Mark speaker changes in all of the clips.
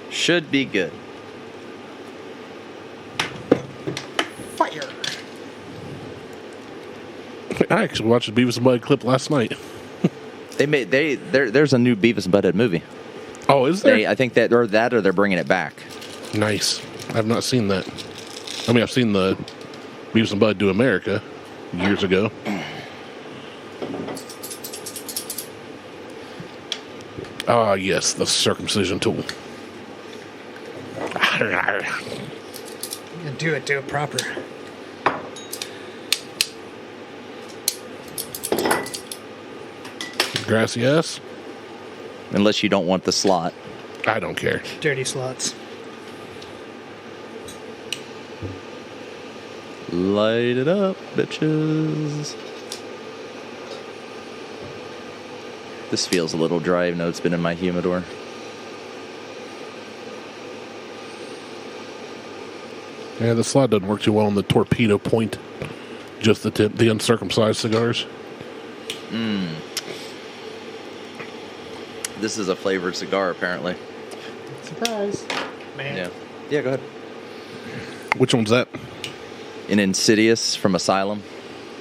Speaker 1: Should be good.
Speaker 2: Fire.
Speaker 3: I actually watched a Beavis and Bud clip last night.
Speaker 1: There's a new Beavis and Butthead movie.
Speaker 3: Oh, is there?
Speaker 1: I think or they're bringing it back.
Speaker 3: Nice. I've not seen that. I mean, I've seen the Beavis and Bud Do America years ago. Ah, yes, the circumcision tool.
Speaker 2: Do it proper.
Speaker 3: Gracias.
Speaker 1: Unless you don't want the slot.
Speaker 3: I don't care.
Speaker 2: Dirty slots.
Speaker 1: Light it up, bitches. This feels a little dry, even though it's been in my humidor.
Speaker 3: Yeah, the slot doesn't work too well on the torpedo point. Just the tip, the uncircumcised cigars.
Speaker 1: This is a flavored cigar, apparently.
Speaker 2: Surprise. Man.
Speaker 1: Yeah, go ahead.
Speaker 3: Which one's that?
Speaker 1: An Insidious from Asylum.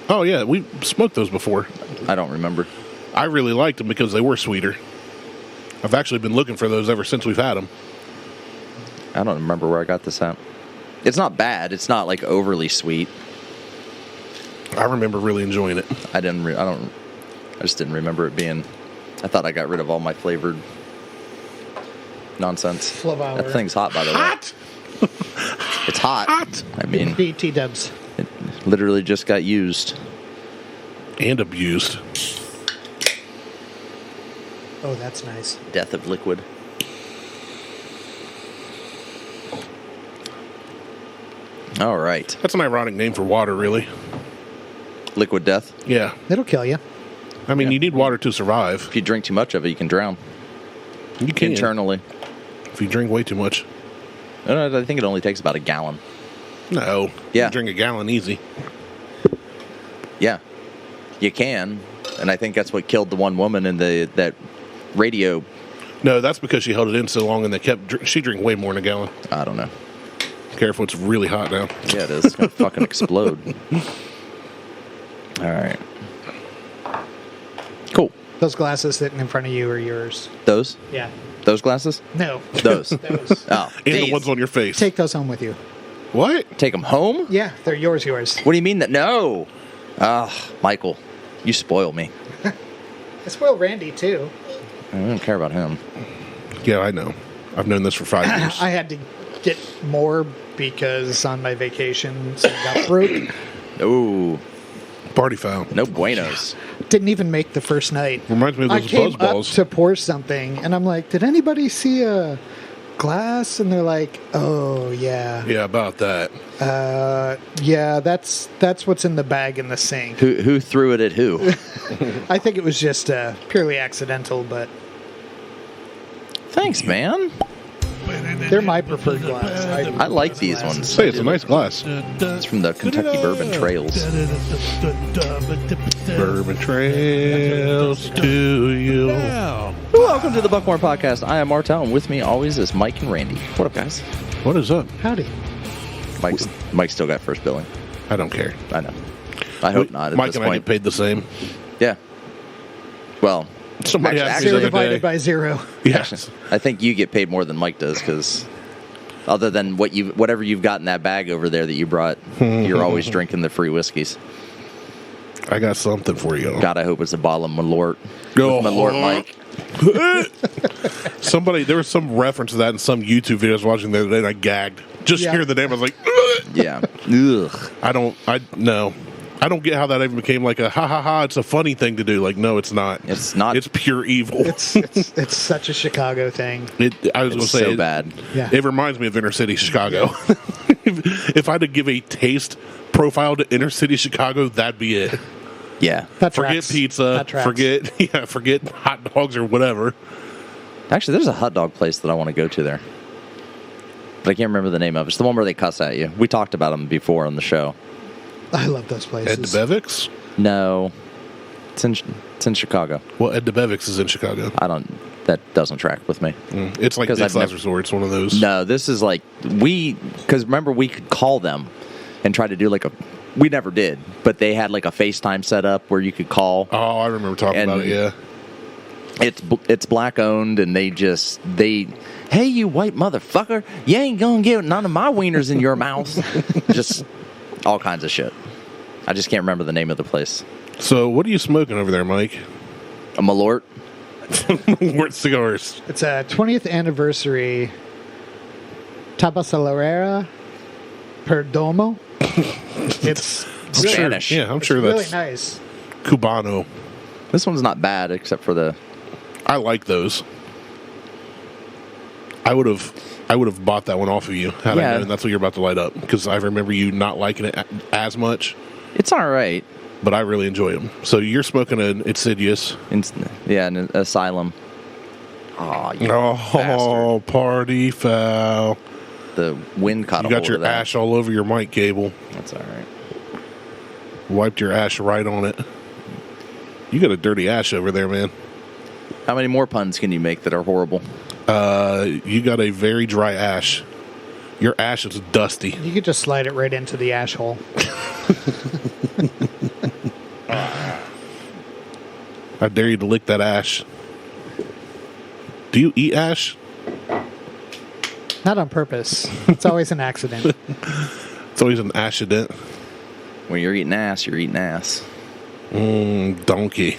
Speaker 3: Oh, yeah, we smoked those before.
Speaker 1: I don't remember.
Speaker 3: I really liked them because they were sweeter. I've actually been looking for those ever since we've had them.
Speaker 1: I don't remember where I got this at. It's not bad. It's not like overly sweet.
Speaker 3: I remember really enjoying it.
Speaker 1: I just didn't remember it being. I thought I got rid of all my flavored nonsense.
Speaker 2: Flavor.
Speaker 1: That thing's hot, by the way.
Speaker 3: Hot!
Speaker 1: It's hot.
Speaker 3: Hot!
Speaker 1: I mean,
Speaker 2: BT dubs.
Speaker 1: it literally just got used.
Speaker 3: And abused.
Speaker 2: Oh, that's nice.
Speaker 1: Death of liquid. All right.
Speaker 3: That's an ironic name for water, really.
Speaker 1: Liquid death.
Speaker 3: Yeah.
Speaker 2: It'll kill you.
Speaker 3: I mean,
Speaker 1: Yeah.
Speaker 3: you need water to survive.
Speaker 1: If you drink too much of it, you can drown.
Speaker 3: You can.
Speaker 1: Internally.
Speaker 3: If you drink way too much.
Speaker 1: I think it only takes about a gallon.
Speaker 3: No.
Speaker 1: Yeah.
Speaker 3: You drink a gallon easy.
Speaker 1: Yeah. You can. And I think that's what killed the one woman in that radio.
Speaker 3: No, that's because she held it in so long and she drank way more than a gallon.
Speaker 1: I don't know.
Speaker 3: Careful, it's really hot now.
Speaker 1: Yeah, it is. It's going to fucking explode. All right. Cool.
Speaker 2: Those glasses sitting in front of you are yours.
Speaker 1: Those?
Speaker 2: Yeah.
Speaker 1: Those glasses?
Speaker 2: No.
Speaker 1: Those.
Speaker 2: Those.
Speaker 1: Oh.
Speaker 3: And
Speaker 1: these.
Speaker 3: the ones on your face.
Speaker 2: Take those home with you.
Speaker 3: What?
Speaker 1: Take them home?
Speaker 2: Yeah, they're yours.
Speaker 1: What do you mean that? No. Michael, you spoil me.
Speaker 2: I spoiled Randy, too.
Speaker 1: I don't care about him.
Speaker 3: Yeah, I know. I've known this for 5 years.
Speaker 2: I had to get more because on my vacation, something got broke.
Speaker 1: Ooh.
Speaker 3: Party foul.
Speaker 1: No buenos.
Speaker 2: Didn't even make the first night.
Speaker 3: Reminds me of
Speaker 2: I
Speaker 3: those
Speaker 2: came
Speaker 3: buzz
Speaker 2: up
Speaker 3: balls.
Speaker 2: to pour something, and I'm like, did anybody see a glass? And they're like, oh, yeah.
Speaker 3: Yeah, about that.
Speaker 2: Yeah, that's what's in the bag in the sink.
Speaker 1: Who threw it at who?
Speaker 2: I think it was just purely accidental, but
Speaker 1: Thanks, man.
Speaker 2: they're my preferred glass.
Speaker 1: I like these ones.
Speaker 3: Say, it's a nice glass.
Speaker 1: It's from the Kentucky Bourbon Trails.
Speaker 3: Bourbon Trails to you.
Speaker 1: Welcome to the Buckhorn Podcast. I am Martel, and with me always is Mike and Randy. What up, guys?
Speaker 3: What is up?
Speaker 2: Howdy.
Speaker 1: Mike's still got first billing.
Speaker 3: I don't care.
Speaker 1: I know. I hope not at
Speaker 3: Mike
Speaker 1: this
Speaker 3: and I
Speaker 1: point.
Speaker 3: get paid the same.
Speaker 1: Yeah. Well,
Speaker 3: Somebody asked me
Speaker 2: Zero
Speaker 3: the other
Speaker 2: divided
Speaker 3: day.
Speaker 2: by zero.
Speaker 3: Yes.
Speaker 1: I think you get paid more than Mike does because other than whatever you've got in that bag over there that you brought, you're always drinking the free whiskeys.
Speaker 3: I got something for you.
Speaker 1: God, I hope it's a bottle of Malort.
Speaker 3: Oh.
Speaker 1: With Malort Mike.
Speaker 3: There was some reference to that in some YouTube video I was watching the other day, and I gagged. Just
Speaker 2: Yeah.
Speaker 3: hearing the name, I was like, ugh.
Speaker 1: Yeah. Ugh.
Speaker 3: I don't get how that even became like a ha ha ha. It's a funny thing to do. Like, no, it's not.
Speaker 1: It's not.
Speaker 3: It's pure evil.
Speaker 2: It's such a Chicago thing.
Speaker 3: I was going to
Speaker 1: It's
Speaker 3: say
Speaker 1: so bad.
Speaker 2: Yeah.
Speaker 3: It reminds me of inner city Chicago. If I had to give a taste profile to inner city Chicago, that'd be it.
Speaker 1: Yeah.
Speaker 2: That
Speaker 3: Forget
Speaker 2: tracks.
Speaker 3: pizza.
Speaker 2: That tracks.
Speaker 3: Forget hot dogs or whatever.
Speaker 1: Actually, there's a hot dog place that I want to go to there. But I can't remember the name of it. It's the one where they cuss at you. We talked about them before on the show.
Speaker 2: I love those places.
Speaker 3: Ed DeBevick's?
Speaker 1: No. It's in Chicago.
Speaker 3: Well, Ed DeBevick's is in Chicago.
Speaker 1: That doesn't track with me.
Speaker 3: It's like Dick's Last Resort. It's one of those.
Speaker 1: No, this is like because remember we could call them and try to do we never did, but they had like a FaceTime set up where you could call.
Speaker 3: Oh, I remember talking about it, yeah.
Speaker 1: It's black owned, and hey, you white motherfucker, you ain't gonna get none of my wieners in your mouth. Just all kinds of shit. I just can't remember the name of the place.
Speaker 3: So, what are you smoking over there, Mike?
Speaker 1: A Malort.
Speaker 3: Malort cigars.
Speaker 2: It's a 20th anniversary Tabacalera Perdomo. It's really,
Speaker 1: Spanish.
Speaker 3: Yeah, I'm sure that's
Speaker 2: really nice.
Speaker 3: Cubano.
Speaker 1: This one's not bad, except for the.
Speaker 3: I like those. I would have bought that one off of you had I known that's what you're about to light up, because I remember you not liking it as much.
Speaker 1: It's all right.
Speaker 3: But I really enjoy them. So you're smoking an Insidious.
Speaker 1: An Asylum. Oh, you
Speaker 3: bastard. Party foul.
Speaker 1: The wind caught
Speaker 3: you
Speaker 1: a hold
Speaker 3: got your
Speaker 1: of that.
Speaker 3: ash all over your mic cable.
Speaker 1: That's all right.
Speaker 3: Wiped your ash right on it. You got a dirty ash over there, man.
Speaker 1: How many more puns can you make that are horrible?
Speaker 3: You got a very dry ash. Your ash is dusty.
Speaker 2: You could just slide it right into the ash hole.
Speaker 3: I dare you to lick that ash. Do you eat ash?
Speaker 2: Not on purpose. It's always an accident.
Speaker 3: It's always an accident.
Speaker 1: When you're eating ass, you're eating ass.
Speaker 3: Donkey.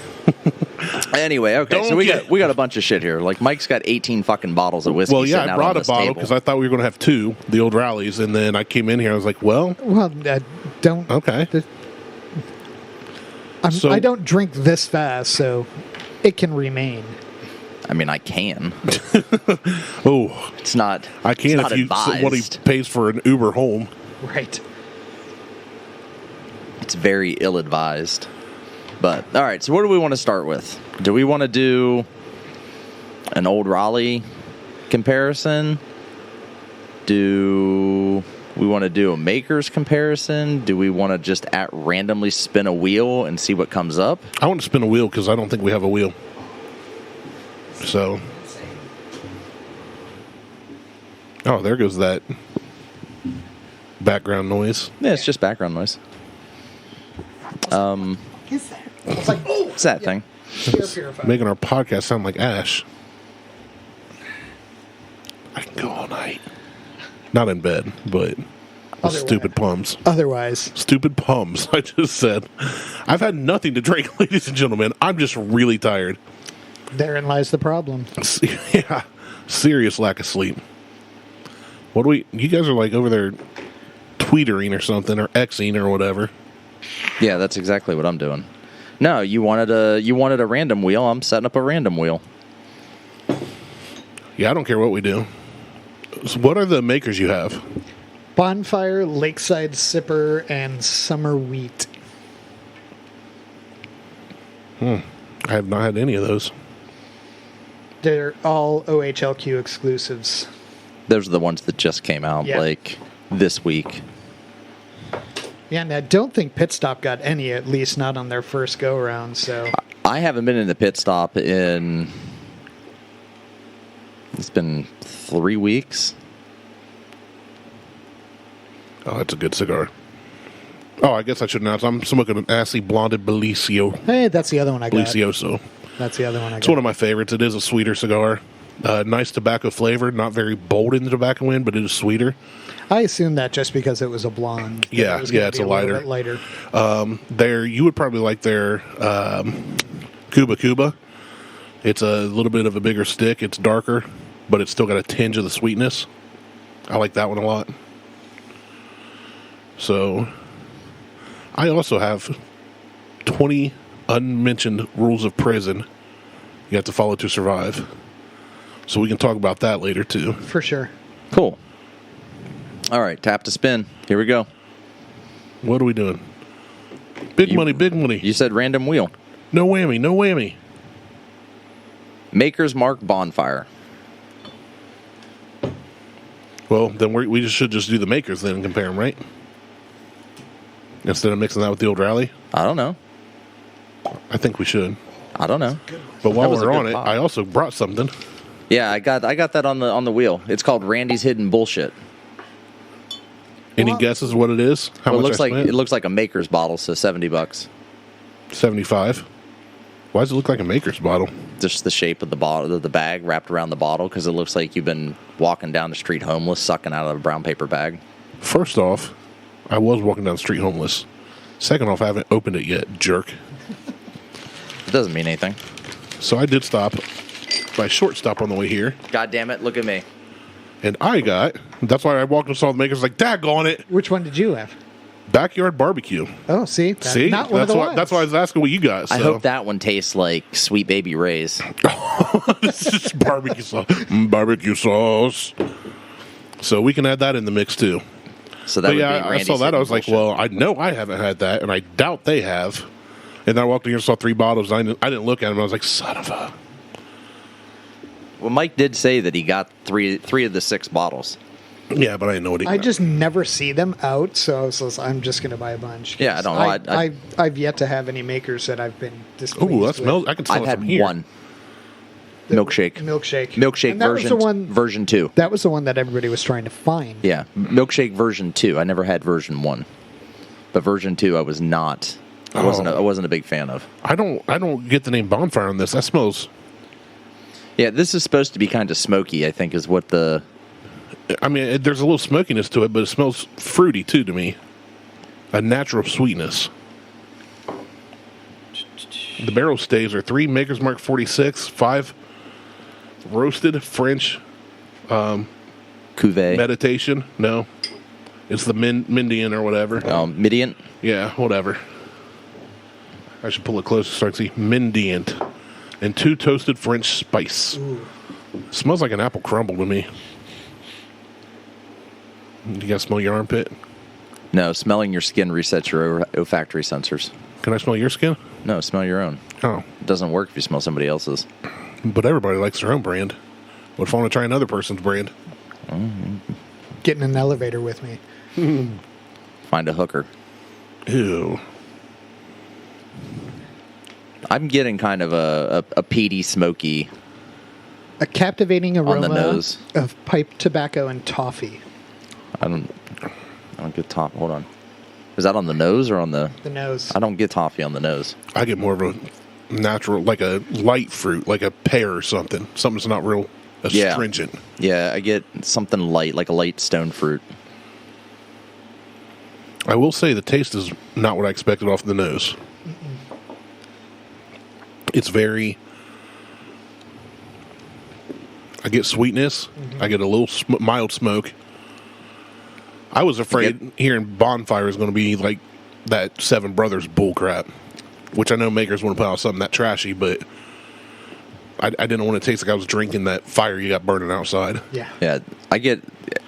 Speaker 1: Anyway, okay, so we got a bunch of shit here. Like Mike's got 18 fucking bottles of whiskey.
Speaker 3: Well, yeah,
Speaker 1: sitting
Speaker 3: I
Speaker 1: out
Speaker 3: brought
Speaker 1: on
Speaker 3: a bottle because I thought we were going to have two, the old rallies, and then I came in here. I was like, well,
Speaker 2: don't.
Speaker 3: Okay.
Speaker 2: I don't drink this fast, so it can remain.
Speaker 1: I mean, I can.
Speaker 3: Oh,
Speaker 1: It's not.
Speaker 3: I can
Speaker 1: it's
Speaker 3: if
Speaker 1: not
Speaker 3: you what he
Speaker 1: advised.
Speaker 3: pays for an Uber home.
Speaker 2: Right.
Speaker 1: It's very ill-advised. But all right, so what do we want to start with? Do we want to do an old Raleigh comparison? Do we want to do a Makers comparison? Do we want to just randomly spin a wheel and see what comes up?
Speaker 3: I want to spin a wheel because I don't think we have a wheel. So, oh, there goes that background noise.
Speaker 1: Yeah, it's just background noise.
Speaker 2: Is that? I was like, oh,
Speaker 1: It's that thing.
Speaker 2: air purifier.
Speaker 3: Making our podcast sound like ash. I can go all night. Not in bed, but with
Speaker 2: Otherwise.
Speaker 3: stupid plums.
Speaker 2: Otherwise,
Speaker 3: Stupid plums, I just said. I've had nothing to drink, ladies and gentlemen. I'm just really tired.
Speaker 2: therein lies the problem.
Speaker 3: Yeah, serious lack of sleep. What do you guys are like over there tweetering or something, or Xing or whatever.
Speaker 1: Yeah, that's exactly what I'm doing. No, you wanted a random wheel. I'm setting up a random wheel.
Speaker 3: Yeah, I don't care what we do. So what are the makers you have?
Speaker 2: Bonfire, Lakeside Sipper, and Summer Wheat.
Speaker 3: I have not had any of those.
Speaker 2: They're all OHLQ exclusives.
Speaker 1: Those are the ones that just came out like this week.
Speaker 2: Yeah, and I don't think Pit Stop got any, at least not on their first go-around, so...
Speaker 1: I haven't been in the pit stop in... It's been 3 weeks.
Speaker 3: Oh, that's a good cigar. Oh, I guess I should announce. I'm smoking an Assy Blonded Belicio.
Speaker 2: Hey, that's the other one I got.
Speaker 3: Belicioso.
Speaker 2: That's the other one I got.
Speaker 3: It's one of my favorites. It is a sweeter cigar. Nice tobacco flavor. Not very bold in the tobacco end, but it is sweeter.
Speaker 2: I assumed that just because it was a blonde.
Speaker 3: Yeah,
Speaker 2: it was gonna
Speaker 3: it's
Speaker 2: be
Speaker 3: a
Speaker 2: little
Speaker 3: lighter.
Speaker 2: bit lighter.
Speaker 3: You would probably like their Cuba. It's a little bit of a bigger stick. It's darker, but it's still got a tinge of the sweetness. I like that one a lot. So, I also have 20 unmentioned rules of prison you have to follow to survive. So we can talk about that later, too.
Speaker 2: For sure.
Speaker 1: Cool. All right, tap to spin. Here we go.
Speaker 3: What are we doing? Big money, big money.
Speaker 1: You said random wheel.
Speaker 3: No whammy, no whammy.
Speaker 1: Makers Mark Bonfire.
Speaker 3: Well, then we should just do the makers then and compare them, right? Instead of mixing that with the old rally.
Speaker 1: I don't know.
Speaker 3: I think we should.
Speaker 1: I don't know.
Speaker 3: But while
Speaker 1: That was a
Speaker 3: we're
Speaker 1: good
Speaker 3: on it,
Speaker 1: pop.
Speaker 3: I also brought something.
Speaker 1: Yeah, I got that on the wheel. It's called Randy's Hidden Bullshit.
Speaker 3: Any guesses what it is? How
Speaker 1: Well,
Speaker 3: much
Speaker 1: it looks like a Maker's bottle, so $70.
Speaker 3: 75. Why does it look like a Maker's bottle?
Speaker 1: Just the shape of the bottle, the bag wrapped around the bottle, because it looks like you've been walking down the street homeless, sucking out of a brown paper bag.
Speaker 3: First off, I was walking down the street homeless. Second off, I haven't opened it yet, jerk.
Speaker 1: It doesn't mean anything.
Speaker 3: So I did stop by short stop on the way here,
Speaker 1: God damn it! Look at me.
Speaker 3: and that's why I walked and saw the Makers like, daggone it,
Speaker 2: Which one did you have?
Speaker 3: backyard barbecue.
Speaker 2: Oh, see?
Speaker 3: See?
Speaker 2: Not one of the ones.
Speaker 3: That's why I was asking what you got. So.
Speaker 1: I hope that one tastes like Sweet Baby Ray's.
Speaker 3: It's just barbecue sauce. Barbecue sauce. So we can add that in the mix too.
Speaker 1: So that
Speaker 3: But
Speaker 1: would
Speaker 3: yeah,
Speaker 1: be
Speaker 3: I
Speaker 1: Randy's
Speaker 3: saw that.
Speaker 1: Hidden
Speaker 3: I was like,
Speaker 1: Bullshit.
Speaker 3: well, I know I haven't had that, and I doubt they have. And then I walked in here and saw 3 bottles. And I didn't look at them. I was like, son of a.
Speaker 1: Well, Mike did say that he got three of the 6 bottles.
Speaker 3: Yeah, but I didn't know what he
Speaker 2: I
Speaker 3: got.
Speaker 2: just never see them out, so I'm just going to buy a bunch.
Speaker 1: Yeah, I don't know.
Speaker 2: I've yet to have any Makers that I've been displeased
Speaker 3: Ooh, that
Speaker 2: with.
Speaker 3: smells. I can smell
Speaker 1: I've
Speaker 3: it
Speaker 1: had
Speaker 3: from here.
Speaker 1: one milkshake.
Speaker 2: Milkshake. And that was the one,
Speaker 1: version 2.
Speaker 2: That was the one that everybody was trying to find.
Speaker 1: Yeah, milkshake version 2. I never had version 1, but version 2 I was not. I wasn't a big fan of.
Speaker 3: I don't get the name Bonfire on this. That smells.
Speaker 1: Yeah, this is supposed to be kind of smoky, I think, is what the.
Speaker 3: I mean, there's a little smokiness to it, but it smells fruity too to me. A natural sweetness. The barrel staves are 3 Makers Mark 46, 5 roasted French
Speaker 1: Cuvée.
Speaker 3: meditation. No, it's the Mendiant or whatever.
Speaker 1: Mendiant.
Speaker 3: Yeah, whatever. I should pull it closer so I can see. Mendiant. And 2 toasted French spice. Smells like an apple crumble to me. You guys smell your armpit?
Speaker 1: No, smelling your skin resets your olfactory sensors.
Speaker 3: Can I smell your skin?
Speaker 1: No, smell your own.
Speaker 3: Oh.
Speaker 1: It doesn't work if you smell somebody else's.
Speaker 3: But everybody likes their own brand. What if I want to try another person's brand?
Speaker 2: Get in an elevator with me.
Speaker 1: Find a hooker.
Speaker 3: Ew.
Speaker 1: I'm getting kind of a peaty, smoky.
Speaker 2: A captivating aroma
Speaker 1: On the nose.
Speaker 2: of pipe tobacco and toffee.
Speaker 1: I don't get toffee. Hold on. Is that on the nose or on the?
Speaker 2: The nose.
Speaker 1: I don't get toffee on the nose.
Speaker 3: I get more of a natural, like a light fruit, like a pear or something. Something that's not real astringent.
Speaker 1: Yeah, I get something light, like a light stone fruit.
Speaker 3: I will say the taste is not what I expected off the nose. It's very... I get sweetness. I get a little mild smoke. I was afraid hearing Bonfire is going to be like that Seven Brothers bullcrap, which I know makers want to put out something that trashy, but I didn't want it to taste like I was drinking that fire you got burning outside.
Speaker 2: Yeah.
Speaker 1: Yeah, I get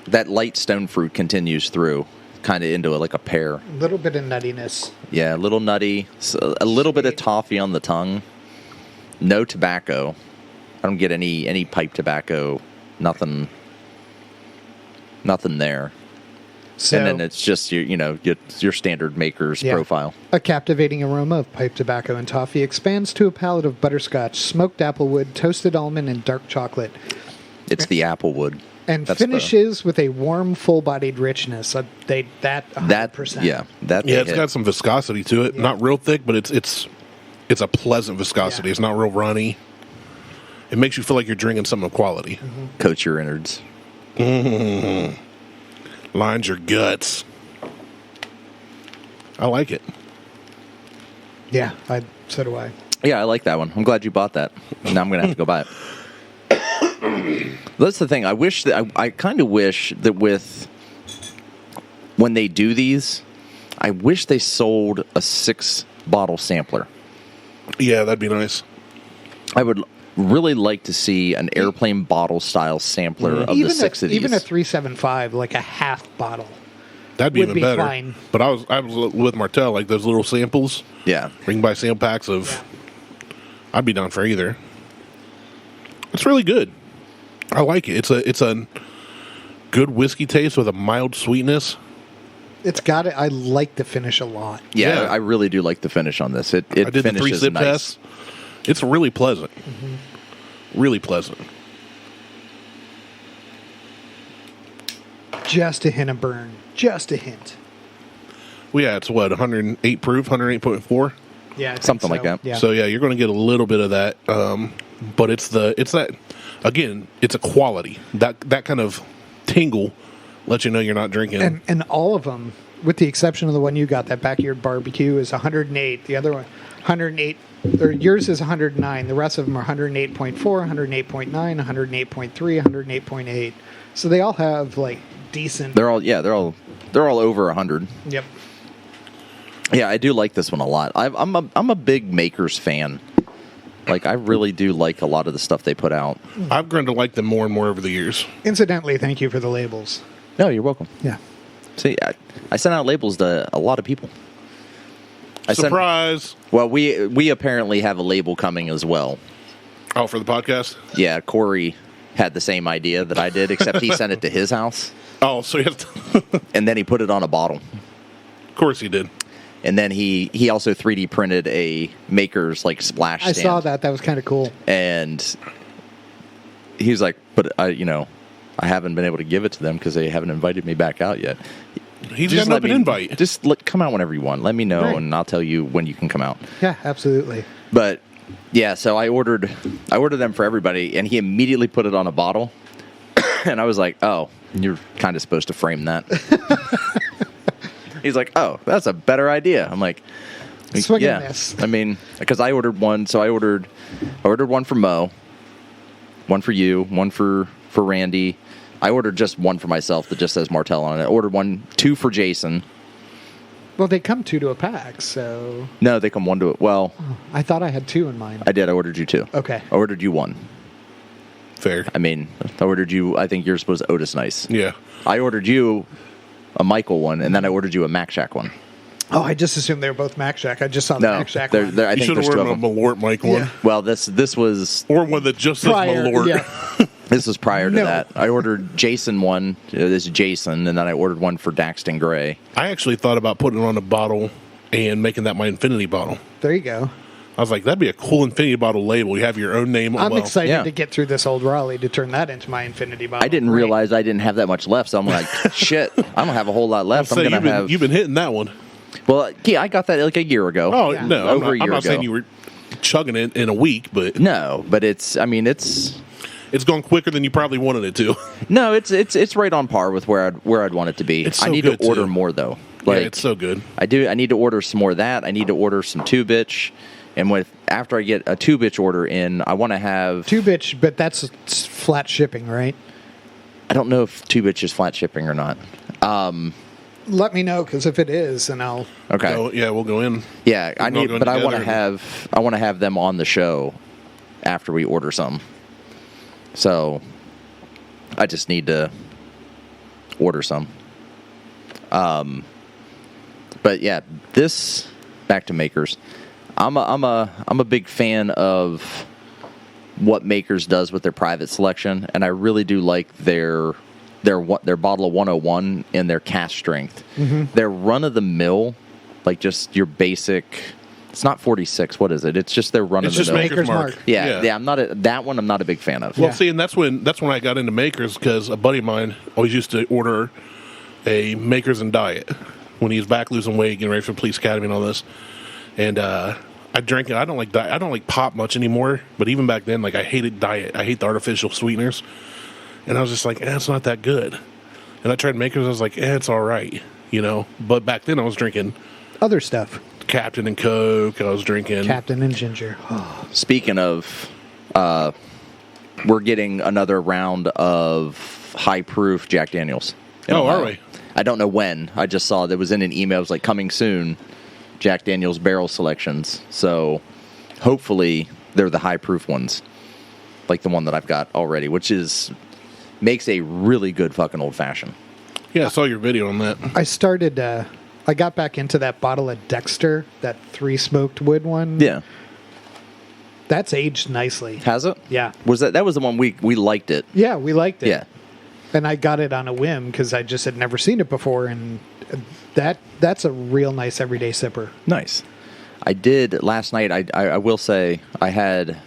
Speaker 1: that light stone fruit continues through, kind of into it like a pear.
Speaker 2: A little bit of nuttiness.
Speaker 1: Yeah, a little nutty, a little bit of toffee on the tongue. No tobacco. I don't get any pipe tobacco. Nothing there.
Speaker 2: So,
Speaker 1: And then it's just your standard Maker's
Speaker 2: Yeah.
Speaker 1: profile.
Speaker 2: a captivating aroma of pipe tobacco and toffee expands to a palate of butterscotch, smoked applewood, toasted almond, and dark chocolate,
Speaker 1: It's the applewood.
Speaker 2: and
Speaker 1: That's the-
Speaker 2: finishes with a warm, full-bodied richness. That 100%.
Speaker 1: Yeah, that
Speaker 3: Yeah, it's got some viscosity to it.
Speaker 2: Yeah.
Speaker 3: Not real thick, but it's a pleasant viscosity.
Speaker 2: Yeah.
Speaker 3: It's not real runny. It makes you feel like you're drinking something of quality.
Speaker 1: coats your innards.
Speaker 3: Lines your guts. I like it.
Speaker 2: Yeah, so do I.
Speaker 1: Yeah, I like that one. I'm glad you bought that. Now I'm gonna have to go buy it. That's the thing. I kind of wish that when they do these, I wish they sold a 6-bottle sampler.
Speaker 3: Yeah, that'd be nice.
Speaker 1: I would really like to see an airplane bottle style sampler of the 6 of these.
Speaker 2: Even a 375, like a half bottle.
Speaker 3: That'd be
Speaker 2: Would
Speaker 3: even
Speaker 2: be
Speaker 3: better.
Speaker 2: fine.
Speaker 3: But I was with Martel, like those little samples.
Speaker 1: Yeah.
Speaker 3: We can buy sample packs of. I'd be down for either. It's really good. I like it. It's a good whiskey taste with a mild sweetness.
Speaker 2: It's got it. I like the finish a lot.
Speaker 1: Yeah, I really do like the finish on this. It
Speaker 3: I did the 3
Speaker 1: finishes
Speaker 3: sip
Speaker 1: nice.
Speaker 3: test. It's really pleasant. Really pleasant.
Speaker 2: Just a hint of burn. Just a hint.
Speaker 3: Well, yeah, it's what, 108 proof, 108.4?
Speaker 2: Yeah, I think
Speaker 1: Something
Speaker 2: so.
Speaker 1: like that.
Speaker 2: Yeah.
Speaker 3: So yeah, you're going to get a little bit of that, but it's that again. It's a quality that kind of tingle lets you know you're not drinking.
Speaker 2: And all of them, with the exception of the one you got, that backyard barbecue, is 108. The other one, 108. Or yours is 109. The rest of them are 108.4, 108.9, 108.3, 108.8. So they all have like decent.
Speaker 1: They're all over 100.
Speaker 2: Yep.
Speaker 1: Yeah, I do like this one a lot. I'm a big Makers fan. Like, I really do like a lot of the stuff they put out.
Speaker 3: I've grown to like them more and more over the years.
Speaker 2: Incidentally, thank you for the labels.
Speaker 1: No, you're welcome.
Speaker 2: Yeah.
Speaker 1: See, I sent out labels to a lot of people.
Speaker 3: Surprise!
Speaker 1: Well, we apparently have a label coming as well.
Speaker 3: Oh, for the podcast?
Speaker 1: Yeah, Corey had the same idea that I did, except he sent it to his house,
Speaker 3: Oh, so you have to...
Speaker 1: and then he put it on a bottle.
Speaker 3: Of course he did.
Speaker 1: And then he also 3D printed a Makers like splash stand.
Speaker 2: I saw that. That was kind of cool.
Speaker 1: And he was like, "But I haven't been able to give it to them because they haven't invited me back out yet."
Speaker 3: He's got an open invite.
Speaker 1: Just come out whenever you want. Let me know,
Speaker 2: Right.
Speaker 1: and I'll tell you when you can come out.
Speaker 2: Yeah, absolutely.
Speaker 1: But yeah, so I ordered them for everybody, and he immediately put it on a bottle, and I was like, "Oh, you're kind of supposed to frame that." He's like, "Oh, that's a better idea." I'm like,
Speaker 2: Swing
Speaker 1: "Yeah."
Speaker 2: and miss.
Speaker 1: I mean, because I ordered one, so I ordered one for Mo, one for you, one for Randy. I ordered just one for myself that just says Martell on it. I ordered two for Jason.
Speaker 2: Well, they come 2 to a pack, so
Speaker 1: No, they come one to it. Well,
Speaker 2: I thought I had 2 in mine.
Speaker 1: I did. I ordered you 2.
Speaker 2: Okay.
Speaker 1: I ordered you 1.
Speaker 3: Fair.
Speaker 1: I mean, I ordered you. I think you're supposed to Otis Nice.
Speaker 3: Yeah.
Speaker 1: I ordered you a Michael one, and then I ordered you a Mac Shack one.
Speaker 2: Oh, I just assumed they were both Mac Shack. I just saw the
Speaker 1: No,
Speaker 2: Mac Shack
Speaker 1: they're,
Speaker 2: one.
Speaker 1: they're, I
Speaker 3: You
Speaker 1: think
Speaker 3: should have
Speaker 1: there's 2
Speaker 3: ordered
Speaker 1: of
Speaker 3: a
Speaker 1: them.
Speaker 3: Malort Mike one.
Speaker 2: Yeah.
Speaker 1: Well, this was
Speaker 3: Or one that just says
Speaker 2: Prior,
Speaker 3: Malort.
Speaker 2: yeah.
Speaker 1: this was prior to
Speaker 2: No.
Speaker 1: that. I ordered Jason one. This is Jason, and then I ordered one for Daxton Gray.
Speaker 3: I actually thought about putting it on a bottle and making that my infinity bottle.
Speaker 2: There you go.
Speaker 3: I was like, that'd be a cool infinity bottle label. You have your own name.
Speaker 2: I'm excited
Speaker 1: yeah.
Speaker 2: to get through this old Raleigh to turn that into my infinity bottle.
Speaker 1: I didn't
Speaker 2: Right.
Speaker 1: realize I didn't have that much left, so I'm like, shit, I don't have a whole lot left.
Speaker 3: So you've been hitting that one.
Speaker 1: Well, yeah, I got that like a year ago.
Speaker 3: Oh
Speaker 2: Yeah.
Speaker 3: no,
Speaker 1: Over a year
Speaker 3: I'm not
Speaker 1: ago.
Speaker 3: saying you were chugging it in a week, but
Speaker 1: No, but it's
Speaker 3: gone quicker than you probably wanted it to.
Speaker 1: no, it's right on par with where I'd want it to be.
Speaker 3: It's so
Speaker 1: I need
Speaker 3: good,
Speaker 1: to order
Speaker 3: too.
Speaker 1: more though.
Speaker 3: Yeah, it's so good.
Speaker 1: I need to order some more of that. I need to order some 2-bitch. And after I get a 2-bitch order in, I want to have
Speaker 2: 2-bitch, but that's flat shipping, right?
Speaker 1: I don't know if 2-bitch is flat shipping or not.
Speaker 2: Let me know, because if it is, then I'll...
Speaker 1: Okay.
Speaker 3: So, yeah, we'll go in.
Speaker 1: Yeah, I
Speaker 3: We'll
Speaker 1: need,
Speaker 3: go
Speaker 1: but I want to
Speaker 3: together.
Speaker 1: have them on the show after we order some. So I just need to order some. But yeah, back to Makers. I'm a big fan of what Makers does with their private selection, and I really do like their bottle of 101 and their cask strength. Mm-hmm. Their run of the mill, like just your basic. It's not 46. What is it? It's just their run
Speaker 3: It's
Speaker 1: of the
Speaker 3: just
Speaker 1: mill.
Speaker 3: Maker's Mark.
Speaker 1: Yeah. I'm not that one. I'm not a big fan of.
Speaker 3: Well,
Speaker 2: Yeah.
Speaker 3: see, and that's when I got into Makers, because a buddy of mine always used to order a Makers and Diet when he was back losing weight, getting ready for Police Academy and all this. And I drank it. I don't like diet. I don't like pop much anymore. But even back then, like I hated diet. I hate the artificial sweeteners. And I was just like, it's not that good. And I tried Makers. I was like, it's all right, you know. But back then, I was drinking
Speaker 2: Other stuff.
Speaker 3: Captain and Coke. I was drinking.
Speaker 2: Captain and Ginger.
Speaker 1: Speaking of, we're getting another round of high proof Jack Daniels. in
Speaker 3: Oh,
Speaker 1: Ohio.
Speaker 3: are we?
Speaker 1: I don't know when. I just saw that was in an email. It was like coming soon. Jack Daniels barrel selections. So hopefully they're the high proof ones, like the one that I've got already, which makes a really good fucking old fashioned.
Speaker 3: Yeah, I saw your video on that.
Speaker 2: I started... I got back into that bottle of Dexter, that 3 smoked wood one.
Speaker 1: Yeah,
Speaker 2: That's aged nicely.
Speaker 1: has it?
Speaker 2: Yeah.
Speaker 1: Was that was the one we liked it?
Speaker 2: Yeah, we liked it.
Speaker 1: Yeah.
Speaker 2: And I got it on a whim because I just had never seen it before, and That's a real nice everyday sipper.
Speaker 1: Nice. I did last night. I will say I had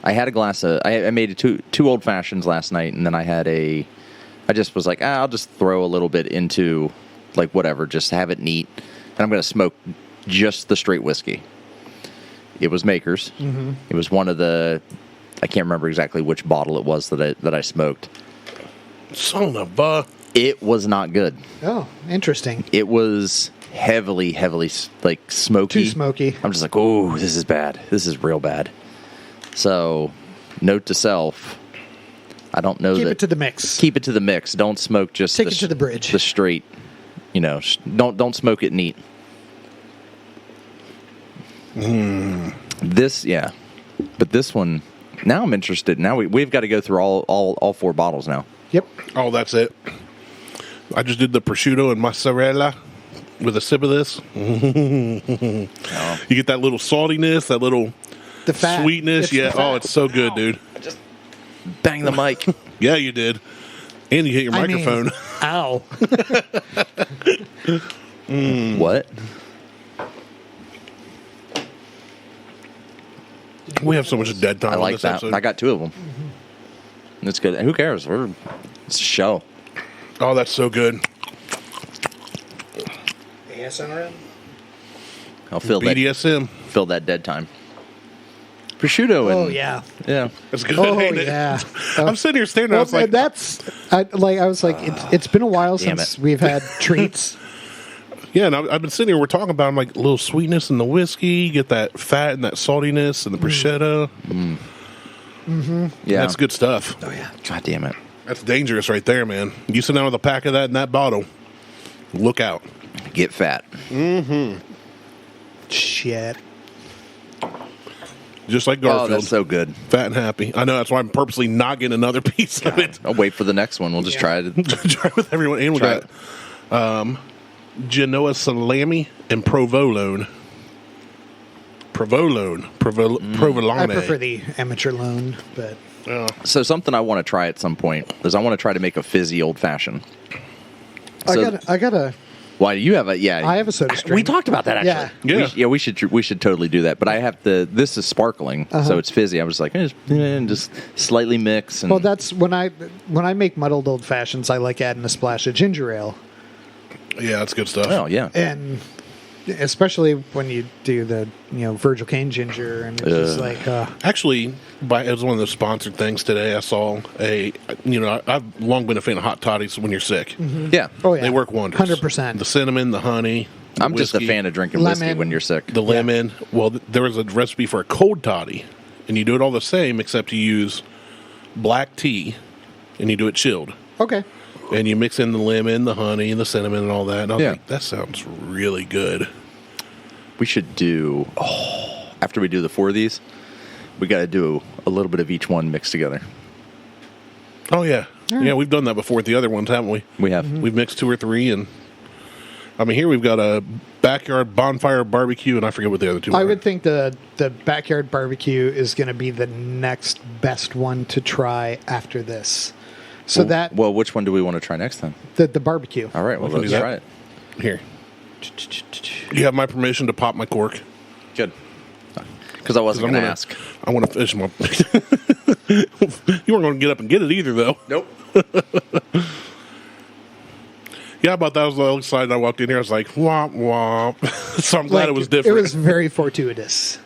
Speaker 1: a glass of. I made two old fashions last night, and then I just was like, I'll just throw a little bit into like whatever, just have it neat, and I'm going to smoke just the straight whiskey. It was Makers. Mm-hmm. It was one of the. I can't remember exactly which bottle it was that I smoked.
Speaker 3: Son of a.
Speaker 1: It was not good.
Speaker 2: Oh, interesting.
Speaker 1: It was heavily like smoky.
Speaker 2: Too smoky.
Speaker 1: I'm just like, oh, this is bad. This is real bad. So, note to self. I don't know.
Speaker 2: Keep it to the mix.
Speaker 1: Keep it to the mix. Don't smoke just
Speaker 2: Take it to the bridge.
Speaker 1: The straight. Don't smoke it neat. This, yeah, but this one. Now I'm interested. Now we've got to go through all 4 bottles now.
Speaker 2: Yep.
Speaker 3: Oh, that's it. I just did the prosciutto and mozzarella with a sip of this. You get that little saltiness, that little
Speaker 2: the fat.
Speaker 3: Sweetness.
Speaker 2: It's
Speaker 3: yeah.
Speaker 2: the fat.
Speaker 3: Oh, it's so good, dude.
Speaker 1: I just bang the mic.
Speaker 3: Yeah, you did. And you hit your microphone.
Speaker 2: Ow.
Speaker 1: What?
Speaker 3: We have so much dead time.
Speaker 1: I
Speaker 3: on
Speaker 1: like
Speaker 3: this
Speaker 1: that.
Speaker 3: episode.
Speaker 1: I got 2 of them. That's good. Who cares? It's a show.
Speaker 3: Oh, that's so good.
Speaker 2: ASMR?
Speaker 1: I'll fill
Speaker 3: BDSM.
Speaker 1: that dead time. Prosciutto.
Speaker 2: Oh, yeah.
Speaker 1: Yeah.
Speaker 3: That's good.
Speaker 2: Oh,
Speaker 3: ain't it?
Speaker 2: yeah.
Speaker 3: I'm sitting here staring. I was like,
Speaker 2: it's been a while
Speaker 1: damn
Speaker 2: since
Speaker 1: it.
Speaker 2: we've had treats.
Speaker 3: yeah. And I've been sitting here. We're talking about I'm like a little sweetness in the whiskey. You get that fat and that saltiness and the prosciutto.
Speaker 1: Yeah.
Speaker 3: That's good stuff.
Speaker 1: Oh, yeah. God damn it.
Speaker 3: That's dangerous right there, man. You sit down with a pack of that in that bottle. Look out.
Speaker 1: Get fat.
Speaker 2: Shit.
Speaker 3: Just like
Speaker 1: Oh,
Speaker 3: Garfield.
Speaker 1: that's so good.
Speaker 3: Fat and happy. I know. That's why I'm purposely not getting another piece of it.
Speaker 1: I'll wait for the next one. We'll just try it.
Speaker 3: Try with everyone. And we
Speaker 1: Try
Speaker 3: got Genoa salami and provolone. Provolone. Provolone.
Speaker 2: I prefer the amateur loan, but
Speaker 1: So something I want to try at some point is I want to try to make a fizzy old fashioned.
Speaker 2: I got a.
Speaker 1: Why you have a
Speaker 2: I have a soda stream.
Speaker 1: We talked about that actually.
Speaker 3: Yeah.
Speaker 1: We should totally do that. But I have this is sparkling, so it's fizzy. I was like, just slightly mix. And
Speaker 2: Well, that's when I make muddled old fashions. I like adding a splash of ginger ale,
Speaker 3: Yeah, that's good stuff.
Speaker 1: oh yeah,
Speaker 2: and especially when you do the Virgil Cane ginger, and it's just like
Speaker 3: Actually, it was one of those sponsored things today. I saw I've long been a fan of hot toddies when you're sick.
Speaker 1: yeah.
Speaker 2: oh yeah,
Speaker 3: They work wonders.
Speaker 2: 100%.
Speaker 3: The cinnamon, the honey. the
Speaker 1: I'm just a
Speaker 3: whiskey,
Speaker 1: fan of drinking whiskey
Speaker 2: Lemon.
Speaker 1: when you're sick.
Speaker 3: the lemon. Well, there was a recipe for a cold toddy, and you do it all the same, except you use black tea, and you do it chilled.
Speaker 2: Okay.
Speaker 3: And you mix in the lemon, the honey, and the cinnamon, and all that. And I was
Speaker 1: Yeah.
Speaker 3: like, that sounds really good.
Speaker 1: We should do after we do the 4 of these, we got to do a little bit of each one mixed together.
Speaker 3: Oh yeah, yeah. We've done that before with the other ones, haven't we?
Speaker 1: We have.
Speaker 3: We've mixed 2 or 3, and I mean, here we've got a backyard bonfire barbecue, and I forget what the other 2 are.
Speaker 2: I would think the backyard barbecue is going to be the next best one to try after this. So
Speaker 1: Well, which one do we want to try next time?
Speaker 2: the barbecue.
Speaker 1: All right, well,
Speaker 3: We can
Speaker 1: let's
Speaker 3: do that.
Speaker 1: try it.
Speaker 3: Here. You have my permission to pop my cork.
Speaker 1: Good. Because I wasn't going to ask.
Speaker 3: I want to finish my. You weren't going to get up and get it either, though.
Speaker 1: Nope.
Speaker 3: Yeah, about that. I was a little excited. I walked in here. I was like, womp womp. So I'm glad it was different.
Speaker 2: It was very fortuitous.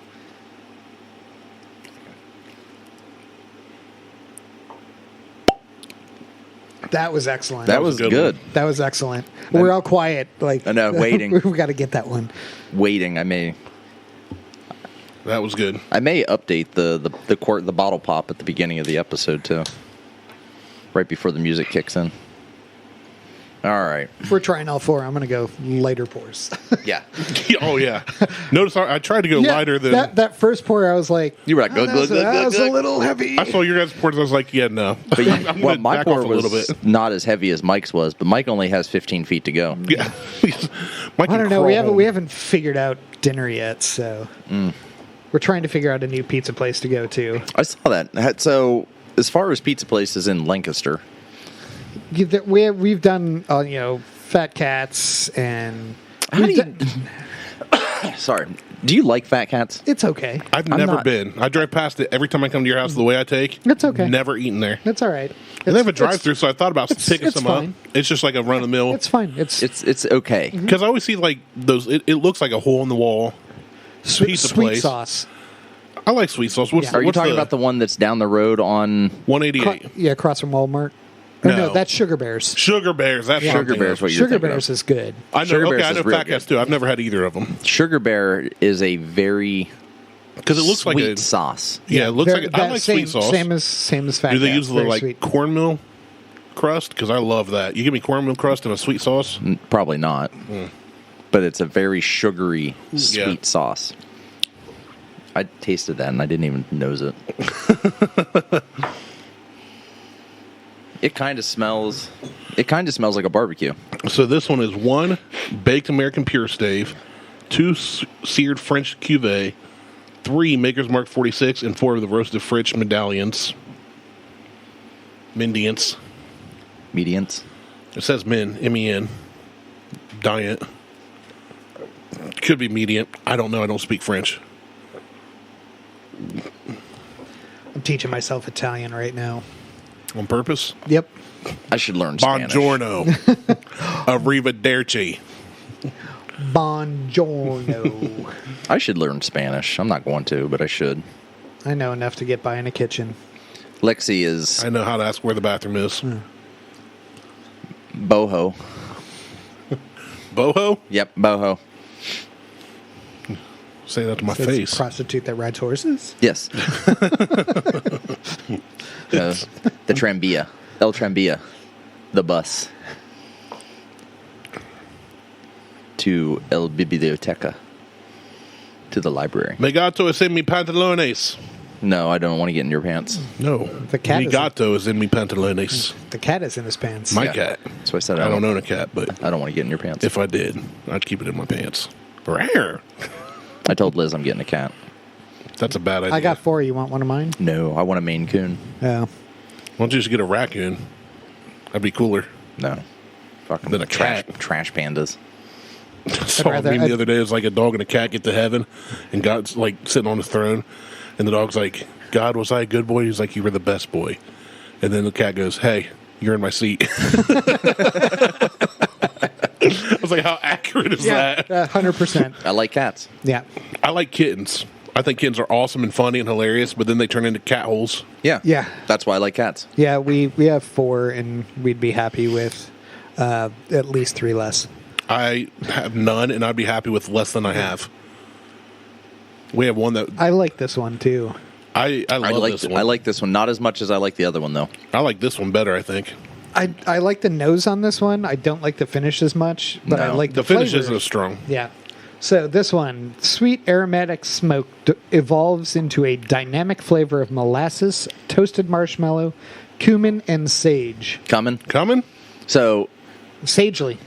Speaker 2: That was excellent.
Speaker 1: That was
Speaker 3: a good
Speaker 1: good.
Speaker 3: one.
Speaker 2: That was excellent. We're all quiet. Like
Speaker 1: I know, waiting.
Speaker 2: We've got to get that one.
Speaker 1: Waiting. I may
Speaker 3: That was good.
Speaker 1: update the bottle pop at the beginning of the episode too, right before the music kicks in. All right.
Speaker 2: If we're trying all 4, I'm going to go lighter pours.
Speaker 1: Yeah.
Speaker 3: Oh, yeah. Notice I tried to go lighter than.
Speaker 2: that first pour. I was like,
Speaker 1: You were like, good, good, good,
Speaker 2: that
Speaker 1: good,
Speaker 2: was
Speaker 1: good.
Speaker 2: a little heavy.
Speaker 3: I saw your guys' pours. I was like, yeah, no.
Speaker 1: But
Speaker 3: I'm
Speaker 1: well,
Speaker 3: gonna
Speaker 1: my
Speaker 3: back
Speaker 1: pour
Speaker 3: off a
Speaker 1: was
Speaker 3: little bit.
Speaker 1: not as heavy as Mike's was, but Mike only has 15 feet to go.
Speaker 3: Yeah. Mike
Speaker 2: I don't know.
Speaker 3: can
Speaker 2: We
Speaker 3: crawl.
Speaker 2: haven't figured out dinner yet, so we're trying to figure out a new pizza place to go to.
Speaker 1: I saw that. So, as far as pizza places in Lancaster,
Speaker 2: We've done fat cats and
Speaker 1: How do you, sorry. Do you like fat cats?
Speaker 2: it's okay.
Speaker 3: I've
Speaker 1: I'm
Speaker 3: never
Speaker 1: not-
Speaker 3: been. I drive past it every time I come to your house the way I take.
Speaker 2: It's okay.
Speaker 3: Never eaten there.
Speaker 2: It's all right.
Speaker 3: And they have a
Speaker 2: It's-
Speaker 3: drive-through, so I thought about picking
Speaker 2: it's
Speaker 3: some
Speaker 2: fine.
Speaker 3: up. It's just like a run-of-the-mill.
Speaker 2: It's fine. It's
Speaker 1: It's okay.
Speaker 3: Because I always see like those. It looks like a hole in the wall. pizza
Speaker 2: sweet
Speaker 3: place.
Speaker 2: sauce.
Speaker 3: I like sweet sauce. What's
Speaker 2: Yeah.
Speaker 3: the,
Speaker 1: Are you
Speaker 3: what's
Speaker 1: talking about the one that's down the road on
Speaker 3: 188?
Speaker 2: Yeah, across from Walmart. Or
Speaker 3: No.
Speaker 2: no, that's Sugar Bears.
Speaker 3: Sugar Bears. That's
Speaker 1: Sugar
Speaker 3: something
Speaker 1: Bears?
Speaker 3: else.
Speaker 1: What you're
Speaker 2: Sugar
Speaker 1: thinking
Speaker 2: Bears
Speaker 1: of.
Speaker 2: is good.
Speaker 3: I know.
Speaker 1: Sugar
Speaker 3: Okay,
Speaker 1: Bears
Speaker 3: I
Speaker 1: is
Speaker 3: know
Speaker 1: real
Speaker 3: Fat Cats
Speaker 1: good.
Speaker 3: too. I've never had either of them
Speaker 1: Sugar Bear is a very
Speaker 3: because it looks
Speaker 1: sweet
Speaker 3: like a
Speaker 1: sauce.
Speaker 3: yeah. It looks
Speaker 2: They're-
Speaker 3: like I
Speaker 2: that
Speaker 3: like
Speaker 2: same,
Speaker 3: sweet sauce.
Speaker 2: Same as Fat
Speaker 3: Do they
Speaker 2: Cats.
Speaker 3: use the
Speaker 2: Very
Speaker 3: like
Speaker 2: sweet.
Speaker 3: cornmeal crust? Because I love that. You give me cornmeal crust and a sweet sauce.
Speaker 1: Probably not. But it's a very sugary,
Speaker 3: Yeah.
Speaker 1: sweet sauce. I tasted that and I didn't even nose it. It kind of smells like a barbecue.
Speaker 3: So this one is 1 baked American pure stave, 2 seared French cuvee, 3 Makers Mark 46, and 4 of the roasted French medallions. Mendiants.
Speaker 1: Medians.
Speaker 3: It says men, M-E-N. Diet. Could be mediant. I don't know. I don't speak French.
Speaker 2: I'm teaching myself Italian right now.
Speaker 3: On purpose?
Speaker 2: Yep.
Speaker 1: I should learn Spanish.
Speaker 3: Buongiorno. Arrivederci.
Speaker 2: Buongiorno.
Speaker 1: I should learn Spanish. I'm not going to, but I should.
Speaker 2: I know enough to get by in a kitchen.
Speaker 1: Lexi is
Speaker 3: I know how to ask where the bathroom is.
Speaker 1: boho.
Speaker 3: Boho?
Speaker 1: Yep, boho.
Speaker 3: Say that to my
Speaker 2: It's a
Speaker 3: face.
Speaker 2: prostitute that rides horses.
Speaker 1: Yes. The tranvia. El tranvia. The bus. To El Biblioteca. To the library.
Speaker 3: Me gato es en mi pantalones.
Speaker 1: No, I don't want to get in your pants.
Speaker 3: No.
Speaker 2: The cat
Speaker 3: Mi
Speaker 2: is-
Speaker 3: gato is en mi pantalones.
Speaker 2: The cat is in his pants.
Speaker 3: My
Speaker 1: Yeah.
Speaker 3: cat.
Speaker 1: So I said
Speaker 3: I don't own a cat, but
Speaker 1: I don't want to get in your pants.
Speaker 3: if I did, I'd keep it in my pants. Rare.
Speaker 1: I told Liz I'm getting a cat.
Speaker 3: That's a bad idea.
Speaker 2: I got 4. You want one of mine?
Speaker 1: No, I want a Maine Coon.
Speaker 2: Yeah.
Speaker 3: Why don't you just get a raccoon? That'd be cooler.
Speaker 1: No. Fucking
Speaker 3: Then a
Speaker 1: trash,
Speaker 3: cat.
Speaker 1: trash pandas.
Speaker 3: I saw a
Speaker 2: rather-
Speaker 3: meme the other day. It was like a dog and a cat get to heaven, and God's like sitting on his throne, and the dog's like, "God, was I a good boy?" He's like, "You were the best boy." And then the cat goes, "Hey, you're in my seat." I was like, "How accurate is that?"
Speaker 2: 100%.
Speaker 1: I like cats.
Speaker 2: Yeah.
Speaker 3: I like kittens. I think kittens are awesome and funny and hilarious, but then they turn into cat holes.
Speaker 1: Yeah.
Speaker 2: Yeah.
Speaker 1: That's why I like cats.
Speaker 2: Yeah, we have 4, and we'd be happy with at least 3 less.
Speaker 3: I have none, and I'd be happy with less than I have. We have one that
Speaker 2: I like this one, too.
Speaker 3: I love this one.
Speaker 1: I like this one. Not as much as I like the other one, though.
Speaker 3: I like this one better, I think.
Speaker 2: I like the nose on this one. I don't like the finish as much, but I
Speaker 1: No.
Speaker 2: like
Speaker 3: The finish
Speaker 2: flavor.
Speaker 3: isn't as strong.
Speaker 2: Yeah. So this one, sweet aromatic smoke evolves into a dynamic flavor of molasses, toasted marshmallow, cumin, and sage.
Speaker 1: Coming.
Speaker 3: Coming?
Speaker 1: So,
Speaker 2: Sagely.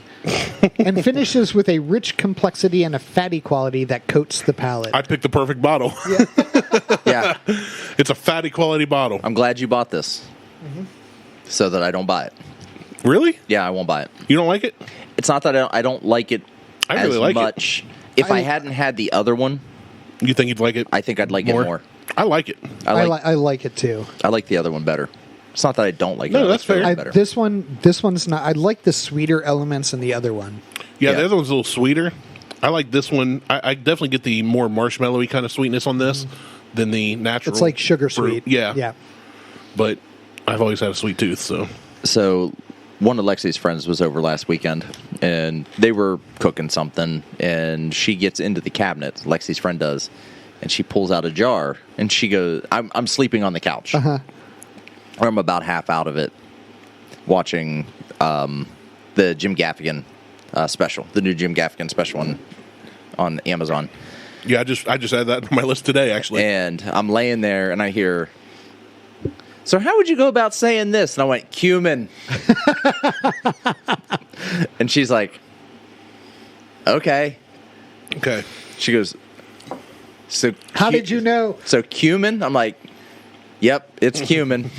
Speaker 2: And finishes with a rich complexity and a fatty quality that coats the palate.
Speaker 3: I picked the perfect bottle.
Speaker 1: yeah,
Speaker 3: It's a fatty quality bottle.
Speaker 1: I'm glad you bought this so that I don't buy it.
Speaker 3: Really?
Speaker 1: Yeah, I won't buy it.
Speaker 3: You don't like it?
Speaker 1: It's not that I don't like it
Speaker 3: I really
Speaker 1: as
Speaker 3: like it.
Speaker 1: much. If I
Speaker 2: I-
Speaker 1: hadn't had the other one,
Speaker 3: You think you'd like it?
Speaker 1: I think I'd like it more.
Speaker 3: I like it.
Speaker 1: I like
Speaker 2: I like it too.
Speaker 1: I like the other one better. It's not that I don't like it.
Speaker 3: No,
Speaker 1: I like
Speaker 3: that's
Speaker 1: the other
Speaker 3: fair.
Speaker 1: one better.
Speaker 2: This one's not. I like the sweeter elements in the other one.
Speaker 3: Yeah,
Speaker 1: Yeah.
Speaker 3: the other one's a little sweeter. I like this one. I definitely get the more marshmallowy kind of sweetness on this than the natural.
Speaker 2: It's like sugar
Speaker 3: fruit.
Speaker 2: sweet.
Speaker 3: Yeah.
Speaker 2: Yeah.
Speaker 3: But I've always had a sweet tooth, so.
Speaker 1: So one of Lexi's friends was over last weekend, and they were cooking something, and she gets into the cabinet, Lexi's friend does, and she pulls out a jar, and she goes, I'm sleeping on the couch.
Speaker 2: Uh-huh.
Speaker 1: Or I'm about half out of it, watching the Jim Gaffigan special, the new Jim Gaffigan special on Amazon.
Speaker 3: Yeah, I just added that to my list today, actually.
Speaker 1: And I'm laying there, and I hear, "So how would you go about saying this?" And I went, "Cumin." And she's like, "Okay."
Speaker 3: Okay.
Speaker 1: She goes, "So
Speaker 2: How did you know?
Speaker 1: So cumin?" I'm like, "Yep, it's cumin."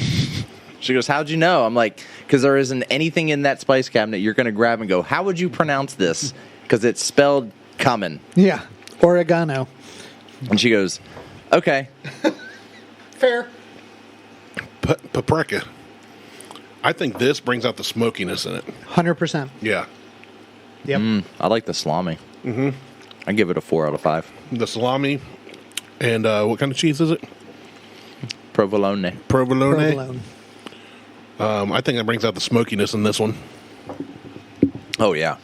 Speaker 1: She goes, "How'd you know?" I'm like, because there isn't anything in that spice cabinet you're going to grab and go, how would you pronounce this? Because it's spelled cumin.
Speaker 2: Yeah. Oregano.
Speaker 1: And she goes, okay.
Speaker 2: Fair.
Speaker 3: Paprika. I think this brings out the smokiness in it.
Speaker 2: 100%.
Speaker 3: Yeah.
Speaker 2: Yep.
Speaker 1: I like the salami. Mm-hmm. I give it a 4 out of 5.
Speaker 3: The salami. And what kind of cheese is it?
Speaker 1: Provolone.
Speaker 3: Provolone. I think that brings out the smokiness in this one.
Speaker 1: Oh, yeah.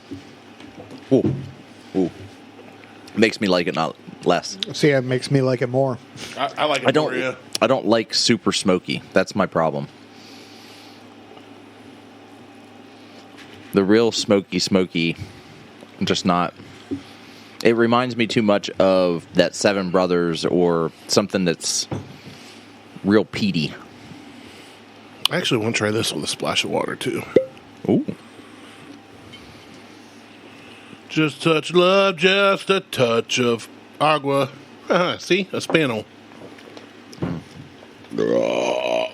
Speaker 1: Ooh. Ooh. Makes me like it not less.
Speaker 2: See, it makes me like it more.
Speaker 3: I like it more, yeah.
Speaker 1: I don't like super smoky. That's my problem. The real smoky, just not. It reminds me too much of that Seven Brothers or something that's real peaty.
Speaker 3: I actually want to try this with a splash of water, too.
Speaker 1: Ooh.
Speaker 3: Just touch love, just a touch of agua. See? A spaniel.
Speaker 1: All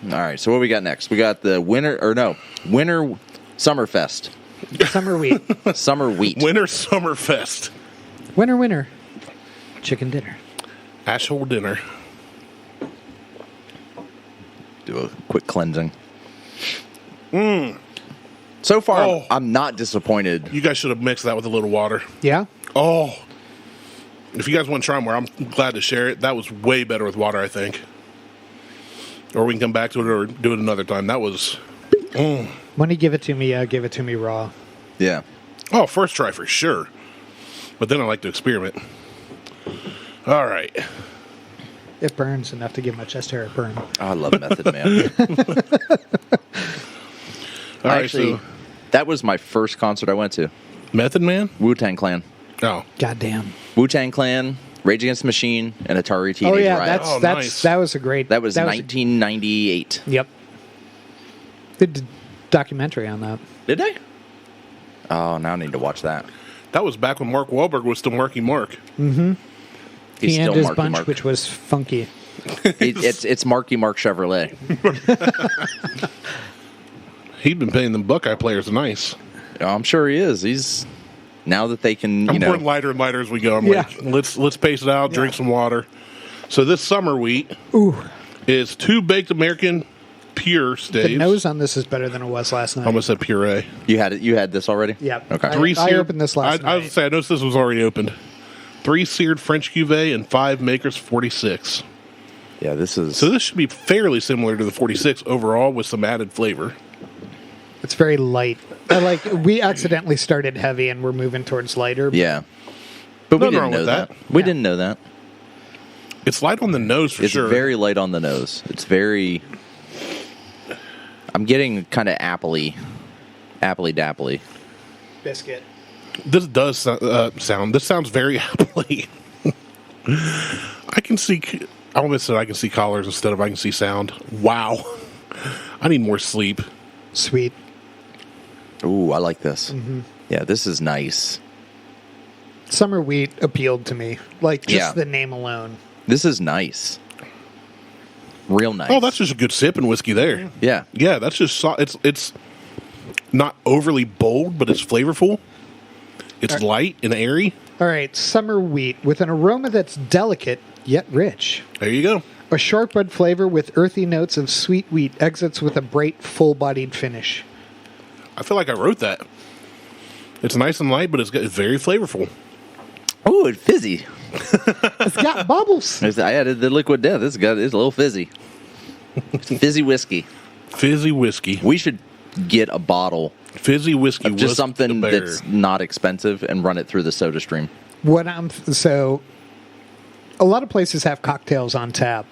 Speaker 1: right, so what we got next? We got the winter Summerfest.
Speaker 2: Summer wheat.
Speaker 1: Summer wheat.
Speaker 3: Winter Summerfest.
Speaker 2: Winter. Chicken dinner.
Speaker 3: Ashhole dinner.
Speaker 1: Do a quick cleansing. So far, I'm not disappointed.
Speaker 3: You guys should have mixed that with a little water.
Speaker 2: Yeah?
Speaker 3: Oh. If you guys want to try more, I'm glad to share it. That was way better with water, I think. Or we can come back to it or do it another time. That was...
Speaker 2: When you give it to me, give it to me raw.
Speaker 1: Yeah.
Speaker 3: Oh, first try for sure. But then I like to experiment. All right.
Speaker 2: It burns enough to give my chest hair a burn.
Speaker 1: Oh, I love Method Man. Actually, that was my first concert I went to.
Speaker 3: Method Man?
Speaker 1: Wu-Tang Clan.
Speaker 3: Oh.
Speaker 2: Goddamn.
Speaker 1: Wu-Tang Clan, Rage Against the Machine, and Atari Teenage
Speaker 2: Oh, yeah,
Speaker 1: Riot.
Speaker 3: nice.
Speaker 2: that was a great...
Speaker 1: That was 1998.
Speaker 2: Yep. Did a documentary on that.
Speaker 1: Did they? Oh, now I need to watch that.
Speaker 3: That was back when Mark Wahlberg was still Marky Mark.
Speaker 2: Mm-hmm.
Speaker 1: He's
Speaker 2: He and
Speaker 1: still
Speaker 2: his
Speaker 1: Marky
Speaker 2: bunch,
Speaker 1: Mark.
Speaker 2: which was funky.
Speaker 1: It's Marky Mark Chevrolet.
Speaker 3: He'd been paying them Buckeye players nice.
Speaker 1: Oh, I'm sure he is. He's now that they can,
Speaker 3: I'm pouring lighter and lighter as we go. I'm like, let's pace it out, drink some water. So this summer wheat is 2 baked American pure staves.
Speaker 2: The nose on this is better than it was last night.
Speaker 3: I almost said puree.
Speaker 1: You had it. You had this already.
Speaker 2: Yeah.
Speaker 1: Okay.
Speaker 2: I opened this last night.
Speaker 3: I was going to say, I noticed this was already opened. 3 seared French cuvee and 5 Makers 46.
Speaker 1: Yeah, this is.
Speaker 3: So this should be fairly similar to the 46 overall with some added flavor.
Speaker 2: It's very light. We accidentally started heavy and we're moving towards lighter.
Speaker 1: Yeah. But we
Speaker 3: Nothing
Speaker 1: didn't
Speaker 3: wrong
Speaker 1: know
Speaker 3: with
Speaker 1: that.
Speaker 3: that.
Speaker 1: We didn't know that.
Speaker 3: It's light on the nose for
Speaker 1: It's
Speaker 3: sure.
Speaker 1: very light on the nose. It's very. I'm getting kind of appley dapply.
Speaker 2: Biscuit.
Speaker 3: This does sound. This sounds very appley. I can see. I almost said I can see collars instead of I can see sound. Wow. I need more sleep.
Speaker 2: Sweet.
Speaker 1: Ooh, I like this. Mm-hmm. Yeah, this is nice.
Speaker 2: Summer wheat appealed to me. The name alone.
Speaker 1: This is nice. Real nice.
Speaker 3: Oh, that's just a good sipping whiskey there.
Speaker 1: Yeah.
Speaker 3: Yeah, that's just it's not overly bold, but it's flavorful. It's light and airy.
Speaker 2: All right, summer wheat with an aroma that's delicate yet rich.
Speaker 3: There you go.
Speaker 2: A shortbread flavor with earthy notes of sweet wheat exits with a bright, full-bodied finish.
Speaker 3: I feel like I wrote that. It's nice and light, but it's very flavorful.
Speaker 1: Oh, it's fizzy.
Speaker 2: It's got bubbles.
Speaker 1: I added the liquid death. It's a little fizzy. It's fizzy whiskey.
Speaker 3: Fizzy whiskey.
Speaker 1: We should get a bottle
Speaker 3: Fizzy whiskey.
Speaker 1: of just something that's not expensive and run it through the soda stream.
Speaker 2: A lot of places have cocktails on tap.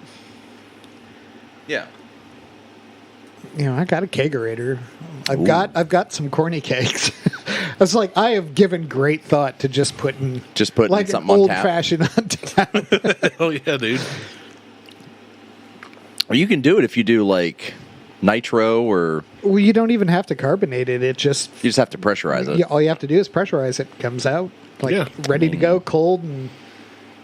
Speaker 1: Yeah.
Speaker 2: I got a kegerator. I've got some corny cakes. It's like I have given great thought to just putting like
Speaker 1: something
Speaker 2: an
Speaker 1: on
Speaker 2: old
Speaker 1: tap.
Speaker 2: fashioned on tap.
Speaker 3: Hell yeah, dude.
Speaker 1: Or you can do it if you do like nitro or
Speaker 2: Well, you don't even have to carbonate it.
Speaker 1: you just have to pressurize it.
Speaker 2: all you have to do is pressurize it. It comes out ready to go, cold, and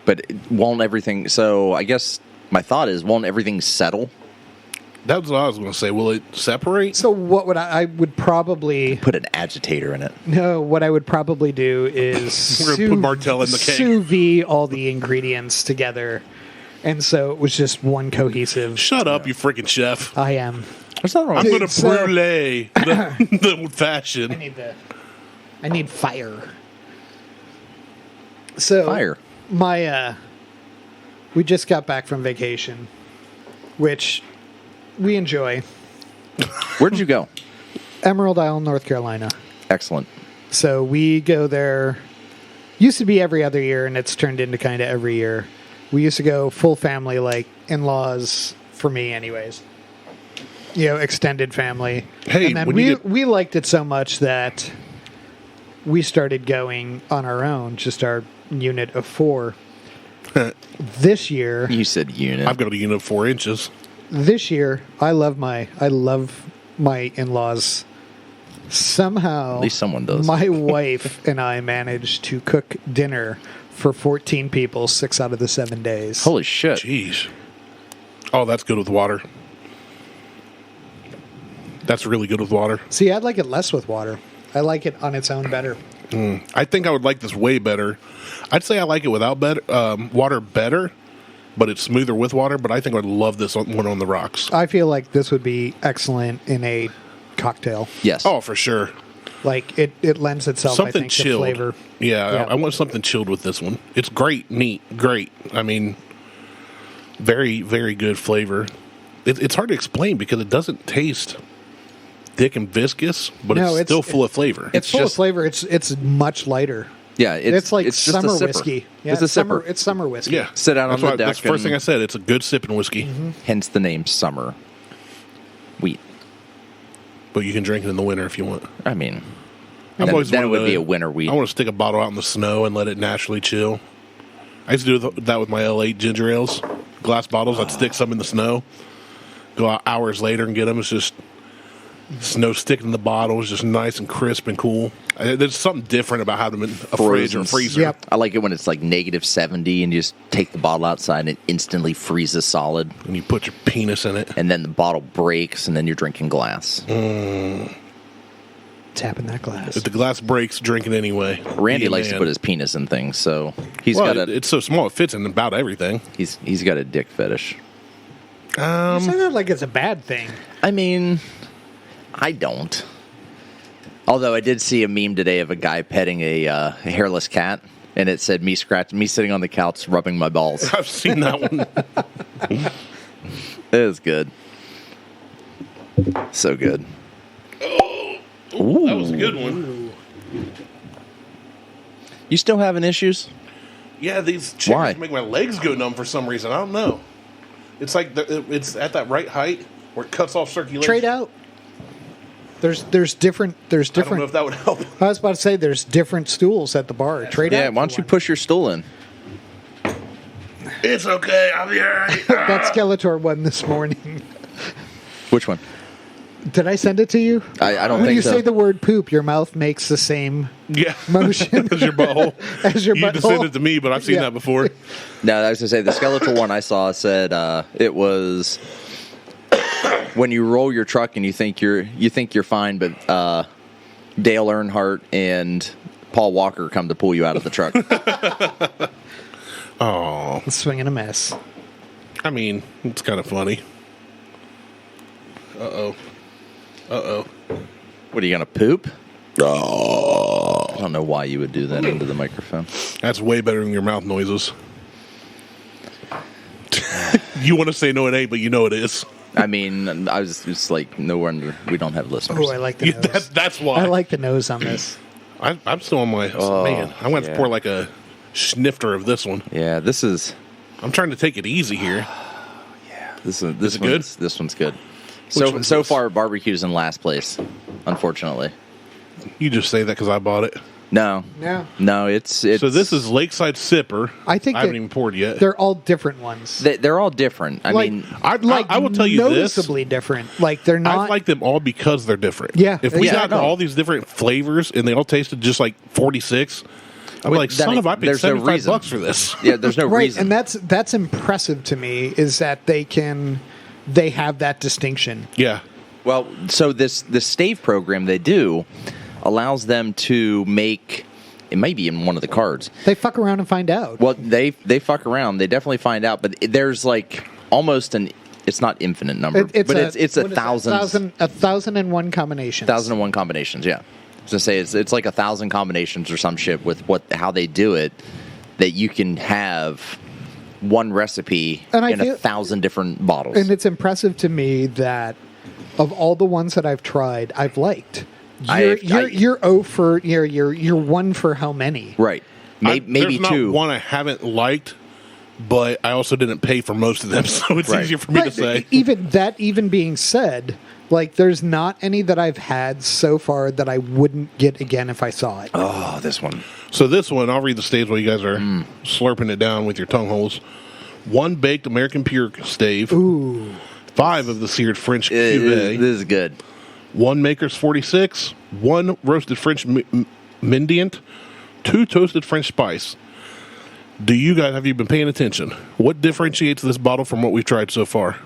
Speaker 1: But won't everything? So I guess my thought is, won't everything settle
Speaker 3: That's what I was going to say. Will it separate?
Speaker 2: So what would I would probably
Speaker 1: Put an agitator in it.
Speaker 2: no? What I would probably do is
Speaker 3: We're gonna put Martell in the cake.
Speaker 2: sous vide all the ingredients together, and so it was just one cohesive.
Speaker 3: Shut up, you freaking chef.
Speaker 2: I am.
Speaker 1: There's nothing wrong
Speaker 3: I'm
Speaker 1: with
Speaker 3: going to
Speaker 2: So-
Speaker 3: brulee the old
Speaker 2: I
Speaker 3: fashioned.
Speaker 2: need fire. So
Speaker 1: fire.
Speaker 2: We just got back from vacation, which we enjoy.
Speaker 1: Where'd you go?
Speaker 2: Emerald Isle, North Carolina.
Speaker 1: Excellent.
Speaker 2: So we go there. Used to be every other year, and it's turned into kind of every year. We used to go full family, like in-laws for me, anyways. Extended family.
Speaker 3: Hey,
Speaker 2: and then
Speaker 3: when you get-
Speaker 2: we liked it so much that we started going on our own, just our unit of 4. This year,
Speaker 1: You said unit.
Speaker 3: I've got a unit of 4 inches.
Speaker 2: I love my in-laws. Somehow,
Speaker 1: At least someone does.
Speaker 2: My wife and I managed to cook dinner for 14 people 6 out of the 7 days.
Speaker 1: Holy shit.
Speaker 3: Jeez. Oh, that's good with water. That's really good with water.
Speaker 2: See, I'd like it less with water. I like it on its own better.
Speaker 3: I think I would like this way better. I'd say I like it without water better, but it's smoother with water. But I think I'd love this one on the rocks.
Speaker 2: I feel like this would be excellent in a cocktail.
Speaker 1: Yes.
Speaker 3: Oh, for sure.
Speaker 2: Like it lends itself, I
Speaker 3: Something
Speaker 2: think,
Speaker 3: chilled.
Speaker 2: to flavor.
Speaker 3: Yeah,
Speaker 2: Yeah.
Speaker 3: I want something chilled with this one. It's great, neat, great. I mean, very, very good flavor. It's hard to explain because it doesn't taste thick and viscous, but
Speaker 2: No,
Speaker 3: it's still full of flavor.
Speaker 2: It's full
Speaker 1: just-
Speaker 2: of flavor. It's much lighter.
Speaker 1: Yeah,
Speaker 2: It's like
Speaker 1: just a
Speaker 2: summer
Speaker 1: sipper.
Speaker 2: whiskey. Yeah,
Speaker 1: It's a sipper.
Speaker 2: It's summer whiskey.
Speaker 3: Yeah,
Speaker 1: Sit out on the deck
Speaker 3: That's the first
Speaker 1: and-
Speaker 3: thing I said. It's a good sipping whiskey,
Speaker 1: Hence the name summer wheat.
Speaker 3: but you can drink it in the winter if you want.
Speaker 1: I mean,
Speaker 3: I've
Speaker 1: then,
Speaker 3: always
Speaker 1: then it
Speaker 3: wanted
Speaker 1: would
Speaker 3: to-
Speaker 1: be a winter wheat.
Speaker 3: I want to stick a bottle out in the snow and let it naturally chill. I used to do that with my L8 ginger ales, glass bottles. I'd stick some in the snow, go out hours later and get them. It's just snow sticking in the bottle. It's just nice and crisp and cool. There's something different about having them in a fridge or
Speaker 1: Frozen.
Speaker 3: freezer.
Speaker 2: Yep.
Speaker 1: I like it when it's like -70 and you just take the bottle outside and it instantly freezes solid.
Speaker 3: And you put your penis in it.
Speaker 1: And then the bottle breaks and then you're drinking glass.
Speaker 2: Tapping that glass.
Speaker 3: If the glass breaks, drink it anyway.
Speaker 1: Randy
Speaker 3: Be a
Speaker 1: likes to
Speaker 3: man.
Speaker 1: put his penis in things, so he's
Speaker 3: Well,
Speaker 1: got a
Speaker 3: it's so small it fits in about everything.
Speaker 1: he's got a dick fetish.
Speaker 2: You say that like it's a bad thing.
Speaker 1: I mean, I don't. Although I did see a meme today of a guy petting a hairless cat, and it said me sitting on the couch rubbing my balls.
Speaker 3: I've seen that one.
Speaker 1: It was good. So good.
Speaker 3: That was a good one.
Speaker 1: You still having issues?
Speaker 3: Yeah, these
Speaker 1: Why?
Speaker 3: chickens make my legs go numb for some reason. I don't know. It's like it's at that right height where it cuts off circulation.
Speaker 2: Trade out. There's different. There's
Speaker 3: I don't know
Speaker 2: different.
Speaker 3: if that would help.
Speaker 2: I was about to say there's different stools at the bar. Trade out.
Speaker 1: Yeah, why don't you push your stool in?
Speaker 3: It's okay. I'll be all right.
Speaker 2: that Skeletor one this morning?
Speaker 1: Which one?
Speaker 2: Did I send it to you?
Speaker 1: I don't
Speaker 2: When
Speaker 1: think
Speaker 2: you
Speaker 1: so.
Speaker 2: say the word poop, your mouth makes the same
Speaker 3: Yeah.
Speaker 2: motion
Speaker 3: As your butthole.
Speaker 2: as your
Speaker 3: You just
Speaker 2: butthole.
Speaker 3: sent it to me, but I've seen
Speaker 2: Yeah.
Speaker 3: that before.
Speaker 1: No, I was gonna say the skeletal one I saw said it was when you roll your truck and you think you're fine, but Dale Earnhardt and Paul Walker come to pull you out of the truck.
Speaker 3: Oh,
Speaker 2: Swinging a mess.
Speaker 3: I mean, it's kind of funny. Uh-oh.
Speaker 1: What are you gonna poop? I don't know why you would do that into the microphone.
Speaker 3: That's way better than your mouth noises. You want to say no, it ain't, but you know it is.
Speaker 1: I mean, I was just like, no wonder we don't have listeners.
Speaker 2: Oh, I like the
Speaker 3: Yeah,
Speaker 2: nose.
Speaker 3: that's why.
Speaker 2: I like the nose on this.
Speaker 3: I'm still on my... man, I'm going to
Speaker 1: yeah.
Speaker 3: pour like a snifter of this one.
Speaker 1: Yeah, this is
Speaker 3: I'm trying to take it easy here.
Speaker 1: this
Speaker 3: it
Speaker 1: one's
Speaker 3: good?
Speaker 1: This one's good.
Speaker 3: one's
Speaker 1: So
Speaker 3: this?
Speaker 1: far, barbecue's in last place, unfortunately.
Speaker 3: You just say that because I bought it.
Speaker 1: No, it's
Speaker 3: So this is Lakeside Sipper.
Speaker 2: I think
Speaker 3: I haven't
Speaker 2: that
Speaker 3: even poured yet.
Speaker 2: They're all different ones.
Speaker 1: they're all different. I
Speaker 2: like,
Speaker 1: mean,
Speaker 3: I will tell you this.
Speaker 2: noticeably different. Like they're
Speaker 3: I
Speaker 2: not.
Speaker 3: like them all because they're different.
Speaker 2: Yeah.
Speaker 3: If we
Speaker 2: Yeah,
Speaker 3: got
Speaker 1: no.
Speaker 3: all these different flavors and they all tasted just like 46, I'd be like,
Speaker 1: that
Speaker 3: son
Speaker 1: ain't-
Speaker 3: of, I paid
Speaker 1: there's no
Speaker 3: $75
Speaker 1: reason.
Speaker 3: for this.
Speaker 1: yeah, there's no
Speaker 2: right,
Speaker 1: reason.
Speaker 2: and that's impressive to me. Is that they can they have that distinction.
Speaker 3: Yeah.
Speaker 1: Well, so this Stave program they do allows them to make. It might be in one of the cards.
Speaker 2: They fuck around and find out.
Speaker 1: Well, they fuck around. They definitely find out, but there's like almost an. It's not infinite number, but it's a thousand.
Speaker 2: 1,001 combinations.
Speaker 1: 1,001 combinations. Yeah. To say it's like 1,000 combinations or some shit with how they do it, that you can have one recipe in 1,000 different bottles.
Speaker 2: And it's impressive to me that of all the ones that I've tried, I've liked. You're 1 for how many?
Speaker 1: Right. Maybe
Speaker 3: there's
Speaker 1: 2.
Speaker 3: Not one I haven't liked, but I also didn't pay for most of them, so it's easier for me to say.
Speaker 2: Even being said, like, there's not any that I've had so far that I wouldn't get again if I saw it.
Speaker 1: Oh, this one.
Speaker 3: So this one, I'll read the staves while you guys are slurping it down with your tongue holes. 1 baked American pure stave.
Speaker 2: Ooh.
Speaker 3: 5 of the seared French
Speaker 1: cuvee. This is good.
Speaker 3: 1 Makers 46. 1 roasted French Mendiant. 2 toasted French spice. Have you been paying attention? What differentiates this bottle from what we've tried so far?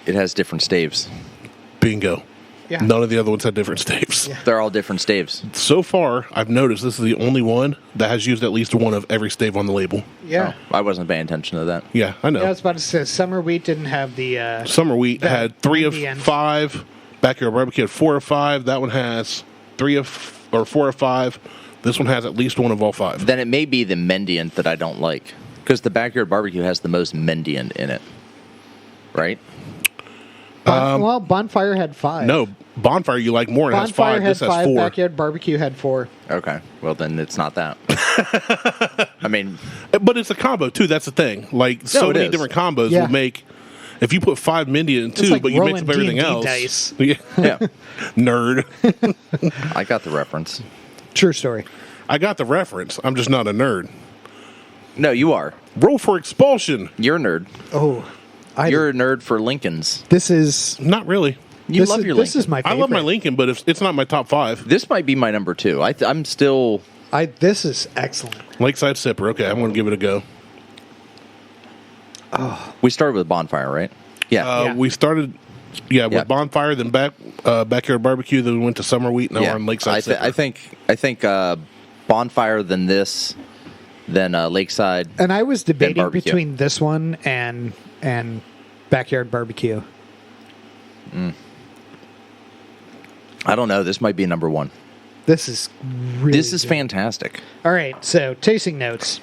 Speaker 1: It has different staves.
Speaker 3: Bingo.
Speaker 2: Yeah.
Speaker 3: None of the other ones had different staves.
Speaker 2: Yeah.
Speaker 1: They're all different staves.
Speaker 3: So far, I've noticed this is the only one that has used at least one of every stave on the label.
Speaker 2: Yeah.
Speaker 1: Oh, I wasn't paying attention to that.
Speaker 3: Yeah, I know.
Speaker 2: Yeah, I was about to say, Summer Wheat didn't have the...
Speaker 3: Summer Wheat had 3 of
Speaker 2: Mendiant.
Speaker 3: 5. Backyard Barbecue had 4 of 5. That one has 4 of 5. This one has at least one of all 5.
Speaker 1: Then it may be the Mendiant that I don't like. Because the Backyard Barbecue has the most Mendiant in it. Right?
Speaker 2: Bonfire had 5.
Speaker 3: No, Bonfire you like more and has 5.
Speaker 2: Bonfire
Speaker 3: This
Speaker 2: had
Speaker 3: has
Speaker 2: 5.
Speaker 3: 4.
Speaker 2: Backyard Barbecue had 4.
Speaker 1: Okay. Well, then it's not that. I mean...
Speaker 3: But it's a combo, too. That's the thing. Like, so many different combos will make... If you put 5 Mendiant in 2,
Speaker 2: like
Speaker 3: but you mix
Speaker 2: rolling
Speaker 3: up everything
Speaker 2: D&D
Speaker 3: else...
Speaker 2: dice.
Speaker 3: Yeah.
Speaker 1: Yeah.
Speaker 3: Nerd.
Speaker 1: I got the reference.
Speaker 2: True story.
Speaker 3: I got the reference. I'm just not a nerd.
Speaker 1: No, you are.
Speaker 3: Roll for expulsion.
Speaker 1: You're a nerd.
Speaker 2: Oh.
Speaker 1: You're a nerd for Lincolns.
Speaker 2: This is...
Speaker 3: Not really.
Speaker 1: You love your Lincoln.
Speaker 2: This is my favorite.
Speaker 3: I love my Lincoln, but it's not my top 5.
Speaker 1: This might be my number 2. I'm still...
Speaker 2: This is excellent.
Speaker 3: Lakeside Sipper. Okay, I'm going to give it a go.
Speaker 1: We started with Bonfire, right? Yeah.
Speaker 3: We started... with Bonfire, then Backyard Barbecue, then we went to Summer Wheat, now we're on Lakeside Sipper.
Speaker 1: I think Bonfire, then this, then Lakeside.
Speaker 2: And I was debating
Speaker 1: barbecue.
Speaker 2: between this one and Backyard Barbecue.
Speaker 1: I don't know. This might be number 1.
Speaker 2: This is really
Speaker 1: This is
Speaker 2: good.
Speaker 1: fantastic.
Speaker 2: All right, so tasting notes.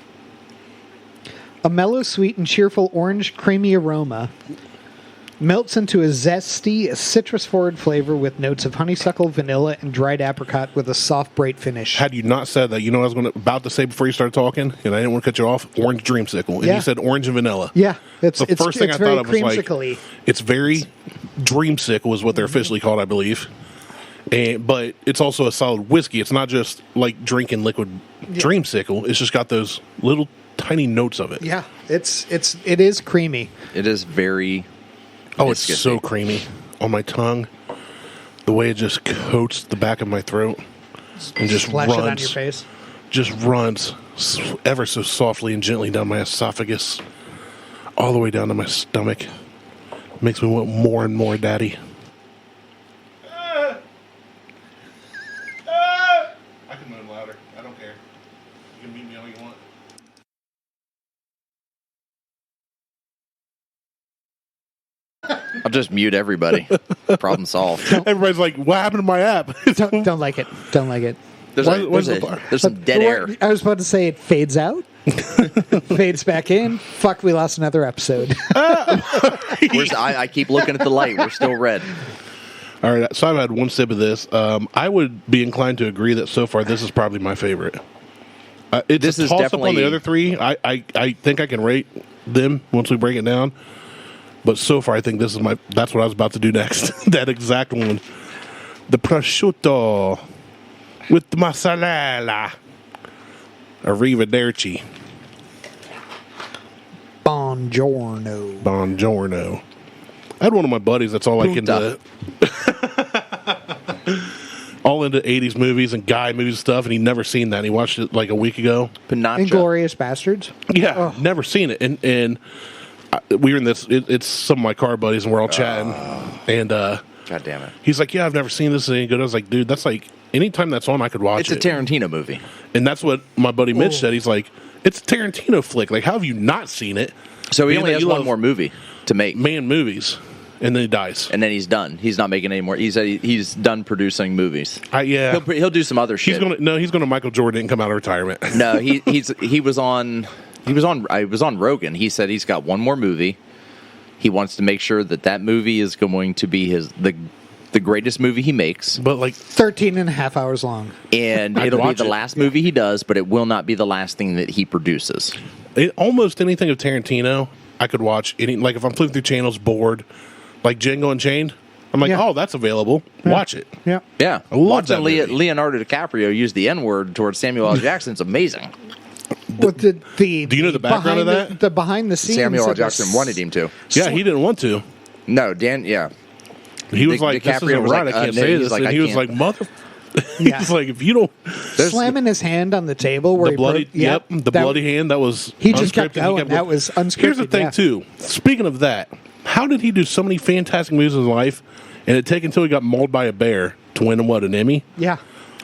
Speaker 2: A mellow, sweet, and cheerful orange creamy aroma melts into a zesty, citrus-forward flavor with notes of honeysuckle, vanilla, and dried apricot with a soft, bright finish.
Speaker 3: Had you not said that, you know what I was about to say before you started talking, and I didn't want to cut you off, orange dreamsicle. And you said orange and vanilla.
Speaker 2: Yeah,
Speaker 3: The first thing I
Speaker 2: very
Speaker 3: thought of was like,
Speaker 2: creamsicle-y.
Speaker 3: it's very dreamsicle is what they're officially called, I believe. But it's also a solid whiskey. It's not just like drinking liquid dreamsicle. It's just got those little tiny notes of it.
Speaker 2: Yeah, it is creamy.
Speaker 1: It is very...
Speaker 3: Oh, it's
Speaker 1: viscous.
Speaker 3: so creamy on my tongue. The way it just coats the back of my throat and just
Speaker 2: Splash
Speaker 3: runs.
Speaker 2: it on your face.
Speaker 3: Just runs ever so softly and gently down my esophagus, all the way down to my stomach. Makes me want more and more, Daddy. I can moan louder. I don't care. You can meet me all you want.
Speaker 1: I'll just mute everybody. Problem solved.
Speaker 3: Everybody's like, what happened to my app?
Speaker 2: Don't like it. Don't like it.
Speaker 1: There's some dead air.
Speaker 2: I was about to say it fades out, fades back in. Fuck, we lost another episode.
Speaker 1: I keep looking at the light. We're still red.
Speaker 3: All right, so I've had one sip of this. I would be inclined to agree that so far this is probably my favorite. It's
Speaker 1: This
Speaker 3: a
Speaker 1: is
Speaker 3: toss-up
Speaker 1: definitely-
Speaker 3: on the other 3. I think I can rate them once we break it down. But so far, I think this is that's what I was about to do next. That exact one. The prosciutto with the mozzarella. Arrivederci.
Speaker 2: Buongiorno.
Speaker 3: Buongiorno. I had one of my buddies that's all like into all into 80s movies and guy movies and stuff, and he'd never seen that. And he watched it like a week ago.
Speaker 1: Pinacha.
Speaker 2: Inglorious Bastards.
Speaker 3: Yeah, never seen it. And we were in this. It's some of my car buddies, and we're all chatting. And
Speaker 1: God damn it.
Speaker 3: he's like, "Yeah, I've never seen this any good." I was like, "Dude, that's like anytime that's on, I could watch
Speaker 1: It's
Speaker 3: it."
Speaker 1: a Tarantino movie.
Speaker 3: And that's what my buddy Mitch said. He's like, "It's a Tarantino flick. Like, how have you not seen it?"
Speaker 1: So he
Speaker 3: Being
Speaker 1: only
Speaker 3: that
Speaker 1: has
Speaker 3: you
Speaker 1: one
Speaker 3: love
Speaker 1: more movie to make.
Speaker 3: man movies, and then he dies.
Speaker 1: And then he's done. He's not making any more. He's done producing movies.
Speaker 3: Yeah,
Speaker 1: He'll do some other shit.
Speaker 3: He's gonna Michael Jordan and come out of retirement.
Speaker 1: No, he was on Rogan. He said he's got one more movie. He wants to make sure that movie is going to be the greatest movie he makes.
Speaker 3: But like
Speaker 2: 13 and a half hours long.
Speaker 1: And
Speaker 3: I'd
Speaker 1: it'll be
Speaker 3: watch
Speaker 1: the
Speaker 3: it.
Speaker 1: last movie he does, but it will not be the last thing that he produces.
Speaker 3: almost anything of Tarantino, I could watch. Like if I'm flipping through channels, bored, like Django Unchained, I'm like,
Speaker 2: Yeah.
Speaker 3: oh, that's available.
Speaker 2: Yeah.
Speaker 3: Watch it.
Speaker 2: Yeah.
Speaker 1: Yeah.
Speaker 3: I love
Speaker 1: Watching
Speaker 3: that movie.
Speaker 1: Leonardo DiCaprio use the N-word towards Samuel L. Jackson is amazing.
Speaker 2: With the
Speaker 3: Do you know the background of that?
Speaker 2: The behind the scenes.
Speaker 1: Samuel L.
Speaker 2: of the
Speaker 1: Jackson wanted him to.
Speaker 3: Yeah, he didn't want to.
Speaker 1: No, Dan, yeah.
Speaker 3: He was like, this
Speaker 1: DiCaprio
Speaker 3: isn't
Speaker 1: was
Speaker 3: right.
Speaker 1: like,
Speaker 3: I can't
Speaker 1: no,
Speaker 3: say
Speaker 1: he's
Speaker 3: this.
Speaker 1: like,
Speaker 3: And
Speaker 1: I
Speaker 3: he was
Speaker 1: can't.
Speaker 3: like, mother.
Speaker 2: Yeah.
Speaker 3: He's like, if you don't.
Speaker 2: slamming his hand on the table where
Speaker 3: The bloody,
Speaker 2: yep,
Speaker 3: the bloody hand, that was
Speaker 2: He just kept
Speaker 3: unscripted.
Speaker 2: going. That was unscripted.
Speaker 3: Here's the thing,
Speaker 2: yeah.
Speaker 3: too. Speaking of that, how did he do so many fantastic movies in his life, and it take until he got mauled by a bear to win an Emmy?
Speaker 2: Yeah.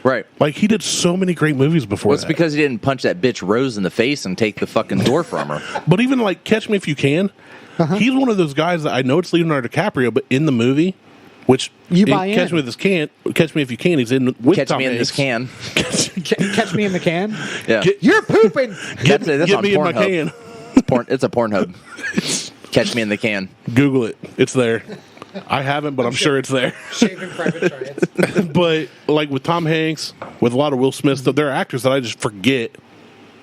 Speaker 1: Right.
Speaker 3: Like, he did so many great movies before
Speaker 1: Well, it's
Speaker 3: that.
Speaker 1: because he didn't punch that bitch Rose in the face and take the fucking door from her.
Speaker 3: But even, like, Catch Me If You Can, he's one of those guys that I know it's Leonardo DiCaprio, but in the movie, which
Speaker 2: You
Speaker 3: in
Speaker 2: buy
Speaker 3: Catch
Speaker 2: in.
Speaker 3: Me Catch Me If You Can, he's in with
Speaker 1: Catch
Speaker 3: Tom
Speaker 1: me in this
Speaker 3: Hanks.
Speaker 1: can.
Speaker 2: Catch me in the can.
Speaker 1: Yeah.
Speaker 3: Get-
Speaker 2: You're pooping.
Speaker 1: That's
Speaker 3: Get
Speaker 1: on
Speaker 3: me in my
Speaker 1: Pornhub.
Speaker 3: can.
Speaker 1: It's a Pornhub. Catch me in the can.
Speaker 3: Google it. It's there. I haven't, but I'm sure it's there.
Speaker 2: Shaving private triads.
Speaker 3: But like with Tom Hanks, with a lot of Will Smith stuff, there are actors that I just forget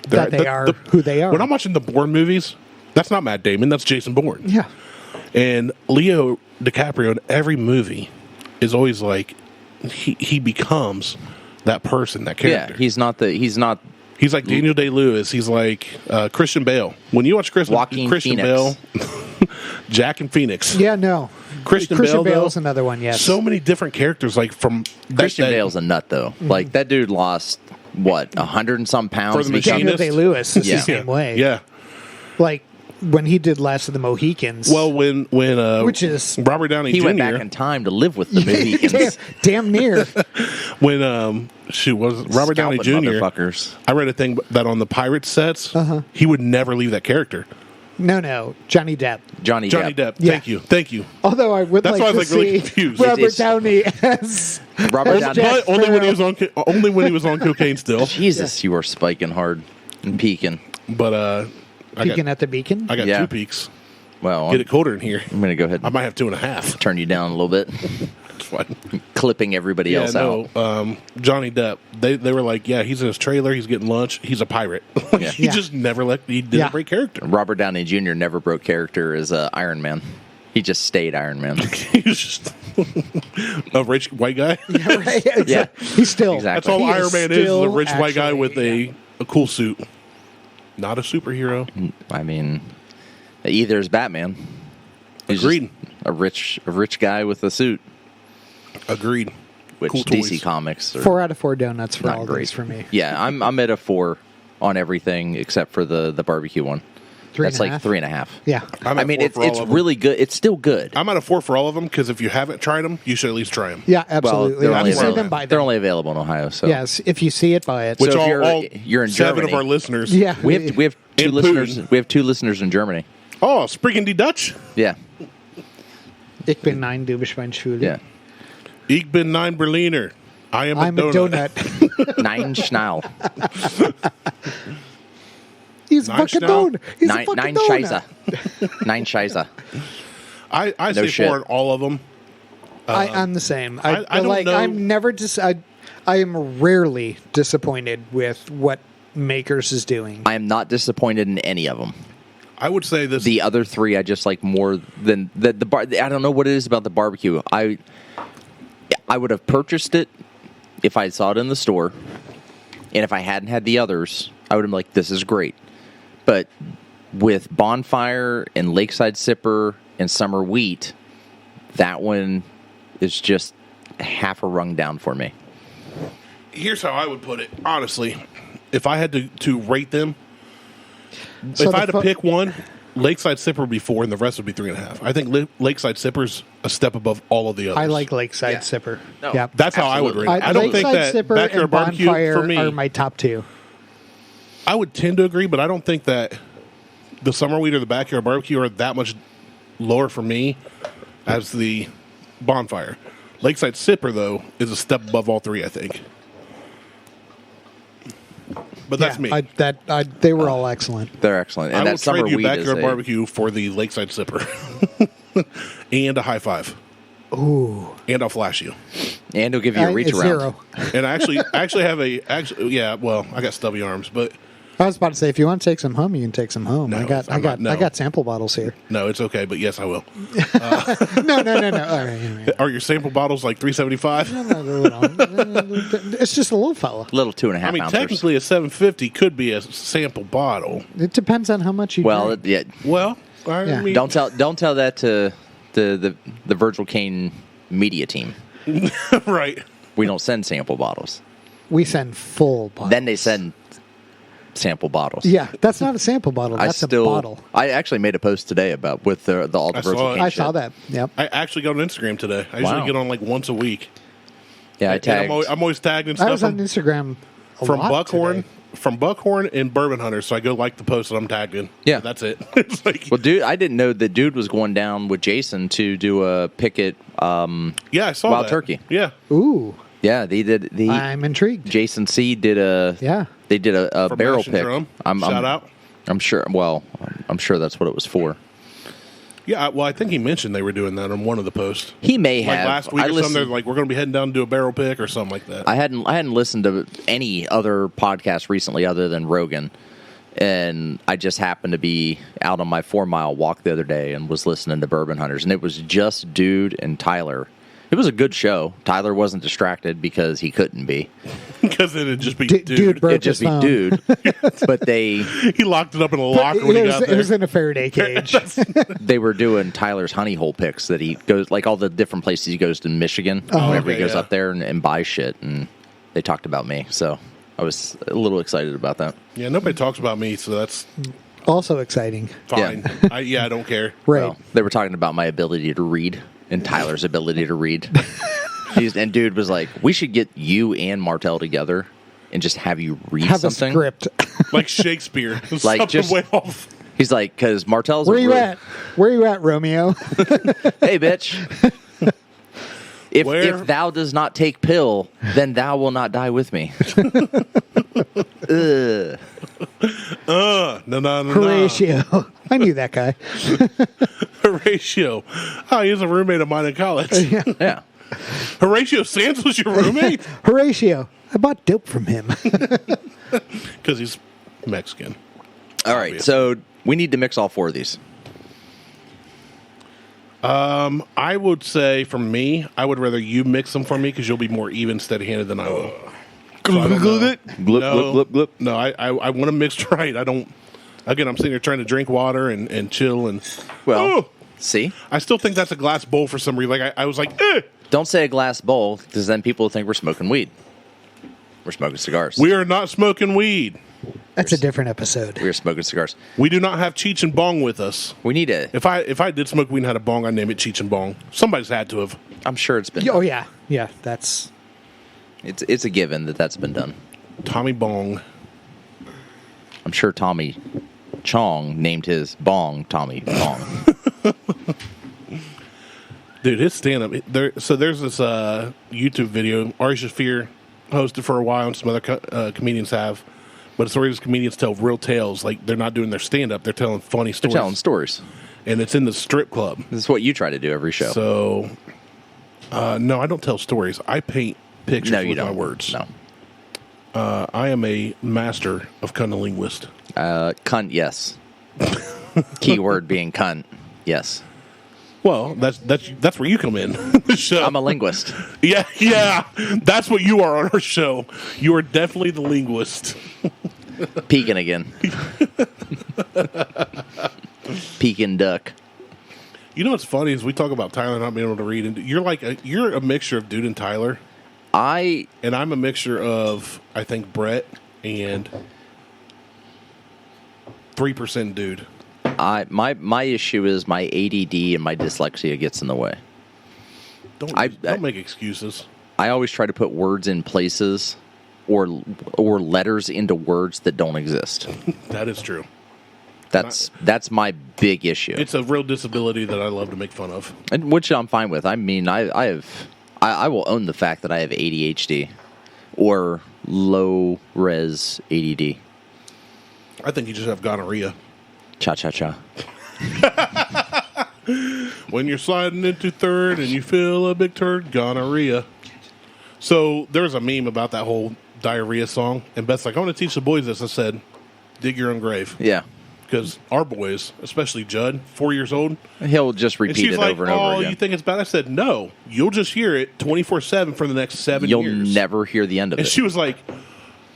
Speaker 2: That they are who they are.
Speaker 3: When I'm watching the Bourne movies, that's not Matt Damon, that's Jason Bourne.
Speaker 2: Yeah.
Speaker 3: And Leo DiCaprio in every movie is always like he becomes that person, that character.
Speaker 1: Yeah, he's not.
Speaker 3: He's like Daniel Day-Lewis. He's like Christian Bale. When you watch
Speaker 1: Joaquin
Speaker 3: Christian
Speaker 1: Phoenix.
Speaker 3: Bale, Jack and Phoenix.
Speaker 2: Yeah, no.
Speaker 3: Christian Bale,
Speaker 2: Bale's
Speaker 3: though,
Speaker 2: another one, yes.
Speaker 3: So many different characters, like from
Speaker 1: Christian Bale's a nut though.
Speaker 2: Mm-hmm.
Speaker 1: Like that dude lost 100 and some pounds.
Speaker 3: For the
Speaker 1: to become-
Speaker 3: Machinist?
Speaker 2: Daniel Day-Lewis is
Speaker 1: Yeah.
Speaker 2: the same way.
Speaker 3: Yeah.
Speaker 2: Like when he did Last of the Mohicans.
Speaker 3: Well, when
Speaker 2: Which is-
Speaker 3: Robert Downey
Speaker 1: he
Speaker 3: Jr.
Speaker 1: went back in time to live with the Mohicans.
Speaker 2: damn near.
Speaker 3: when was Robert Downey
Speaker 1: Scalping
Speaker 3: Jr.
Speaker 1: motherfuckers.
Speaker 3: I read a thing that on the Pirate sets, he would never leave that character.
Speaker 2: No. Johnny Depp.
Speaker 1: Johnny
Speaker 3: Depp.
Speaker 2: Yeah.
Speaker 3: Thank you.
Speaker 2: Although I would
Speaker 3: That's
Speaker 2: like
Speaker 3: why I
Speaker 2: to
Speaker 3: was, like, really
Speaker 2: see
Speaker 3: confused.
Speaker 2: Robert
Speaker 1: It's-
Speaker 2: Downey as
Speaker 1: Robert
Speaker 2: as
Speaker 1: Downey-
Speaker 2: Jack
Speaker 3: But only when he was
Speaker 2: Sparrow.
Speaker 3: on cocaine still.
Speaker 1: Jesus, you are spiking hard and peaking.
Speaker 3: But I
Speaker 2: Peeking
Speaker 3: got
Speaker 2: at the beacon.
Speaker 3: 2 peaks.
Speaker 1: Well,
Speaker 3: Get it colder in here.
Speaker 1: I'm gonna go ahead
Speaker 3: I
Speaker 1: and
Speaker 3: might have 2.5.
Speaker 1: turn you down a little bit,
Speaker 3: It's fine.
Speaker 1: clipping everybody else out.
Speaker 3: Johnny Depp. They were like, yeah, he's in his trailer. He's getting lunch. He's a pirate.
Speaker 1: Yeah.
Speaker 3: He
Speaker 2: Yeah.
Speaker 3: just never he didn't
Speaker 2: Yeah.
Speaker 3: break character.
Speaker 1: Robert Downey Jr. never broke character as Iron Man. He just stayed Iron Man.
Speaker 3: He was just a rich white guy.
Speaker 2: Right?
Speaker 1: Yeah.
Speaker 2: He's still.
Speaker 1: Exactly.
Speaker 3: That's all
Speaker 2: He
Speaker 3: Iron
Speaker 2: is
Speaker 3: Man is a
Speaker 2: still
Speaker 3: rich white guy
Speaker 2: actually-
Speaker 3: with a cool suit. Not a superhero.
Speaker 1: I mean, either is Batman. He's
Speaker 3: Agreed.
Speaker 1: just a rich guy with a suit,
Speaker 3: Agreed.
Speaker 1: which
Speaker 3: Cool
Speaker 1: DC
Speaker 3: toys.
Speaker 1: Comics are
Speaker 2: 4 out of 4 donuts for
Speaker 1: not
Speaker 2: all
Speaker 1: great
Speaker 2: these for me.
Speaker 1: Yeah, I'm at a 4 on everything except for the barbecue one.
Speaker 2: Three
Speaker 1: That's
Speaker 2: and a
Speaker 1: like
Speaker 2: half?
Speaker 1: 3.5.
Speaker 2: Yeah.
Speaker 3: I'm
Speaker 1: I
Speaker 3: at
Speaker 1: mean,
Speaker 3: 4
Speaker 1: it's
Speaker 3: for all
Speaker 1: it's
Speaker 3: of them.
Speaker 1: really good. It's still good.
Speaker 3: I'm at a 4 for all of them because if you haven't tried them, you should at least try them.
Speaker 2: Yeah,
Speaker 1: Well,
Speaker 2: absolutely.
Speaker 1: they're
Speaker 2: If
Speaker 1: only
Speaker 2: you see
Speaker 3: available-
Speaker 2: them, buy
Speaker 1: They're
Speaker 2: them.
Speaker 1: only available in Ohio. So
Speaker 2: Yes, if you see it, buy it.
Speaker 3: Which
Speaker 1: So if
Speaker 3: all
Speaker 1: you're in
Speaker 3: 7
Speaker 1: Germany-
Speaker 3: of our listeners.
Speaker 2: Yeah.
Speaker 1: we have two
Speaker 3: And
Speaker 1: listeners.
Speaker 3: Putin.
Speaker 1: We have 2 listeners in Germany.
Speaker 3: Oh, Sprigen die Dutch.
Speaker 1: Yeah,
Speaker 2: Ich bin ein Dubeschweinschule.
Speaker 1: yeah.
Speaker 3: Ich bin 9 Berliner. I'm
Speaker 2: a donut.
Speaker 1: Nine Schnall.
Speaker 2: He's a
Speaker 3: Nine
Speaker 2: fucking
Speaker 3: Schnall?
Speaker 2: donut. He's a fucking
Speaker 1: Nine
Speaker 2: donut.
Speaker 1: Scheisse. Nine Scheisse.
Speaker 3: I say
Speaker 1: shit.
Speaker 3: 4 on all of them.
Speaker 2: I'm the same.
Speaker 3: I don't
Speaker 2: like.
Speaker 3: know-
Speaker 2: I'm never just. I am rarely disappointed with what Makers is doing.
Speaker 1: I am not disappointed in any of them.
Speaker 3: I would say this.
Speaker 1: The other 3 I just like more than the bar. I don't know what it is about the barbecue. I would have purchased it if I saw it in the store, and if I hadn't had the others, I would have been like, "This is great." But with Bonfire and Lakeside Sipper and Summer Wheat, that one is just half a rung down for me.
Speaker 3: Here's how I would put it. Honestly, if I had to rate them,
Speaker 2: So
Speaker 3: if I had to pick one, Lakeside Sipper would be 4, and the rest would be 3.5. I think Lakeside Sipper's a step above all of the others.
Speaker 2: I like Lakeside
Speaker 1: Yeah.
Speaker 2: Sipper.
Speaker 1: No.
Speaker 2: Yeah.
Speaker 3: That's how I would rate it. I don't think
Speaker 2: Lakeside
Speaker 3: that
Speaker 2: Sipper
Speaker 3: Backyard
Speaker 2: and
Speaker 3: Barbecue
Speaker 2: Bonfire
Speaker 3: for me.
Speaker 2: are my top 2.
Speaker 3: I would tend to agree, but I don't think that the Summer Wheat or the Backyard Barbecue are that much lower for me as the Bonfire. Lakeside Sipper, though, is a step above all 3, I think. But that's me.
Speaker 2: They were all excellent.
Speaker 1: They're excellent. And
Speaker 3: I
Speaker 1: that
Speaker 3: will
Speaker 1: summer
Speaker 3: trade you
Speaker 1: weed
Speaker 3: Backyard
Speaker 1: is
Speaker 3: Barbecue for the Lakeside Sipper. And a high five.
Speaker 2: Ooh.
Speaker 3: And I'll flash you.
Speaker 1: and he'll give you a reach
Speaker 2: It's
Speaker 1: around.
Speaker 2: 0.
Speaker 3: And I actually have I got stubby arms, but
Speaker 2: I was about to say, if you want to take some home, you can take some home.
Speaker 3: No,
Speaker 2: I got sample bottles here.
Speaker 3: no, it's okay. But yes, I will.
Speaker 2: No. All right.
Speaker 3: Are your sample bottles like $3.75?
Speaker 2: It's just a little fella.
Speaker 1: Little 2.5
Speaker 3: I mean,
Speaker 1: ounces.
Speaker 3: technically, a $7.50 could be a sample bottle.
Speaker 2: It depends on how much you
Speaker 1: Well,
Speaker 2: drink.
Speaker 1: yeah.
Speaker 3: Well,
Speaker 2: Yeah.
Speaker 3: mean,
Speaker 1: Don't tell that to the Virgil Kane media team.
Speaker 3: right.
Speaker 1: We don't send sample bottles.
Speaker 2: We send full bottles.
Speaker 1: Then they send sample bottles.
Speaker 2: Yeah, that's not a sample bottle. That's a bottle.
Speaker 1: I actually made a post today about with all the
Speaker 3: I
Speaker 1: Virgil
Speaker 3: saw it.
Speaker 1: Kane
Speaker 2: I
Speaker 1: shit.
Speaker 2: saw that. Yep.
Speaker 3: I actually got on Instagram today. I usually
Speaker 1: Wow.
Speaker 3: get on like once a week.
Speaker 1: Yeah, I
Speaker 3: And
Speaker 1: tagged.
Speaker 3: I'm always tagged and
Speaker 2: I
Speaker 3: stuff
Speaker 2: was on Instagram a
Speaker 3: from
Speaker 2: lot
Speaker 3: Buckhorn.
Speaker 2: today.
Speaker 3: From Buckhorn and Bourbon Hunter, so I go like the post that I'm tagged in.
Speaker 1: Yeah.
Speaker 3: That's it. It's like,
Speaker 1: Well, dude, I didn't know that dude was going down with Jason to do a picket.
Speaker 3: yeah, I saw
Speaker 1: Wild
Speaker 3: that.
Speaker 1: turkey.
Speaker 3: Yeah,
Speaker 2: Ooh,
Speaker 1: Yeah, they did.
Speaker 2: I'm intrigued.
Speaker 1: Jason C did a.
Speaker 2: Yeah.
Speaker 1: They did a
Speaker 3: From
Speaker 1: barrel
Speaker 3: Mash and
Speaker 1: pick.
Speaker 3: Drum. Shout out.
Speaker 1: I'm sure. Well, I'm sure that's what it was for.
Speaker 3: Yeah, well, I think he mentioned they were doing that on one of the posts.
Speaker 1: He may
Speaker 3: Like
Speaker 1: have.
Speaker 3: last week
Speaker 1: I
Speaker 3: or something, they're
Speaker 1: listened,
Speaker 3: like, we're going to be heading down to do a barrel pick or something like that.
Speaker 1: I hadn't listened to any other podcast recently other than Rogan, and I just happened to be out on my 4-mile walk the other day and was listening to Bourbon Hunters, and it was just Dude and Tyler. It was a good show. Tyler wasn't distracted because he couldn't be.
Speaker 3: Because it'd just be
Speaker 2: Dude
Speaker 3: dude.
Speaker 2: broke
Speaker 1: It'd just
Speaker 2: his
Speaker 1: be
Speaker 2: phone.
Speaker 1: Dude. But
Speaker 3: He locked it up in a locker when he got
Speaker 2: It
Speaker 3: there.
Speaker 2: was in a Faraday cage.
Speaker 1: they were doing Tyler's honey hole picks that he goes, like all the different places he goes to Michigan. Whenever
Speaker 3: okay,
Speaker 1: he goes
Speaker 3: yeah.
Speaker 1: up there and buys shit, and they talked about me. So I was a little excited about that.
Speaker 3: Yeah, nobody talks about me, so that's
Speaker 2: Also exciting.
Speaker 3: fine. I don't care.
Speaker 2: Right.
Speaker 1: Well, they were talking about my ability to read and Tyler's ability to read. And dude was like, we should get you and Martell together and just have you read
Speaker 2: Have
Speaker 1: something.
Speaker 2: a script.
Speaker 3: Like Shakespeare.
Speaker 1: Like,
Speaker 3: Something
Speaker 1: just-
Speaker 3: way off.
Speaker 1: He's like, because Martell's
Speaker 2: Where
Speaker 1: a
Speaker 2: you
Speaker 1: really-
Speaker 2: at? Where you at, Romeo?
Speaker 1: Hey, bitch. If
Speaker 3: Where-
Speaker 1: thou does not take pill, then thou will not die with me. Ugh.
Speaker 3: No.
Speaker 2: Horatio. I knew that guy.
Speaker 3: Horatio. Oh, he was a roommate of mine in college.
Speaker 1: Yeah.
Speaker 3: Horatio Sands was your roommate?
Speaker 2: Horatio. I bought dope from him.
Speaker 3: Because he's Mexican.
Speaker 1: All right, so we need to mix all 4 of these.
Speaker 3: I would say, for me, I would rather you mix them for me because you'll be more even, steady-handed than I will. So I don't know.
Speaker 1: Glip,
Speaker 3: No.
Speaker 1: glip, glip, glip.
Speaker 3: No, I want to mix right. I don't. Again, I'm sitting here trying to drink water and chill and.
Speaker 1: Well,
Speaker 3: Oh!
Speaker 1: see?
Speaker 3: I still think that's a glass bowl for some reason. Like I was like,
Speaker 1: Don't say a glass bowl, because then people think we're smoking weed. We're smoking cigars.
Speaker 3: we are not smoking weed.
Speaker 2: That's a different episode.
Speaker 1: We're smoking cigars.
Speaker 3: We do not have Cheech and Bong with us.
Speaker 1: We need a...
Speaker 3: If I did smoke weed and had a bong, I'd name it Cheech and Bong. Somebody's had to have.
Speaker 1: I'm sure it's been...
Speaker 2: Oh, yeah. Yeah, that's...
Speaker 1: It's a given that's been done.
Speaker 3: Tommy Bong.
Speaker 1: I'm sure Tommy Chong named his bong Tommy Bong.
Speaker 3: Dude, his stand-up. So there's this YouTube video Ari Shaffir hosted for a while, and some other comedians have. But it's where these comedians tell real tales. Like, they're not doing their stand-up. They're telling funny
Speaker 1: They're
Speaker 3: stories.
Speaker 1: telling stories.
Speaker 3: And it's in the strip club.
Speaker 1: This is what you try to do every show.
Speaker 3: So, no, I don't tell stories. I paint pictures
Speaker 1: no, you
Speaker 3: with
Speaker 1: don't.
Speaker 3: my words.
Speaker 1: No.
Speaker 3: I am a master of cunnilinguist.
Speaker 1: Cunt, yes. Keyword being cunt, yes.
Speaker 3: Well, that's where you come in. The show.
Speaker 1: I'm a linguist.
Speaker 3: Yeah. That's what you are on our show. You are definitely the linguist.
Speaker 1: Peeking again. Peking duck.
Speaker 3: You know what's funny is we talk about Tyler not being able to read, and you're a mixture of Dude and Tyler, and I'm a mixture of, I think, Brett and 3% Dude.
Speaker 1: My issue is my ADD and my dyslexia gets in the way.
Speaker 3: Don't make excuses.
Speaker 1: I always try to put words in places or letters into words that don't exist.
Speaker 3: That is true.
Speaker 1: That's my big issue.
Speaker 3: It's a real disability that I love to make fun of.
Speaker 1: And which I'm fine with. I mean, I will own the fact that I have ADHD or low res ADD.
Speaker 3: I think you just have gonorrhea.
Speaker 1: Cha-cha-cha.
Speaker 3: When you're sliding into third and you feel a big turd, gonorrhea. So there's a meme about that whole diarrhea song, and Beth's like, I want to teach the boys this. I said, dig your own grave.
Speaker 1: Yeah.
Speaker 3: Because our boys, especially Judd, 4 years old,
Speaker 1: He'll just repeat it
Speaker 3: like,
Speaker 1: over and over again.
Speaker 3: You think it's bad? I said, no. You'll just hear it 24/7 for the next 7 years.
Speaker 1: You'll never hear the end of
Speaker 3: and
Speaker 1: it.
Speaker 3: she was like,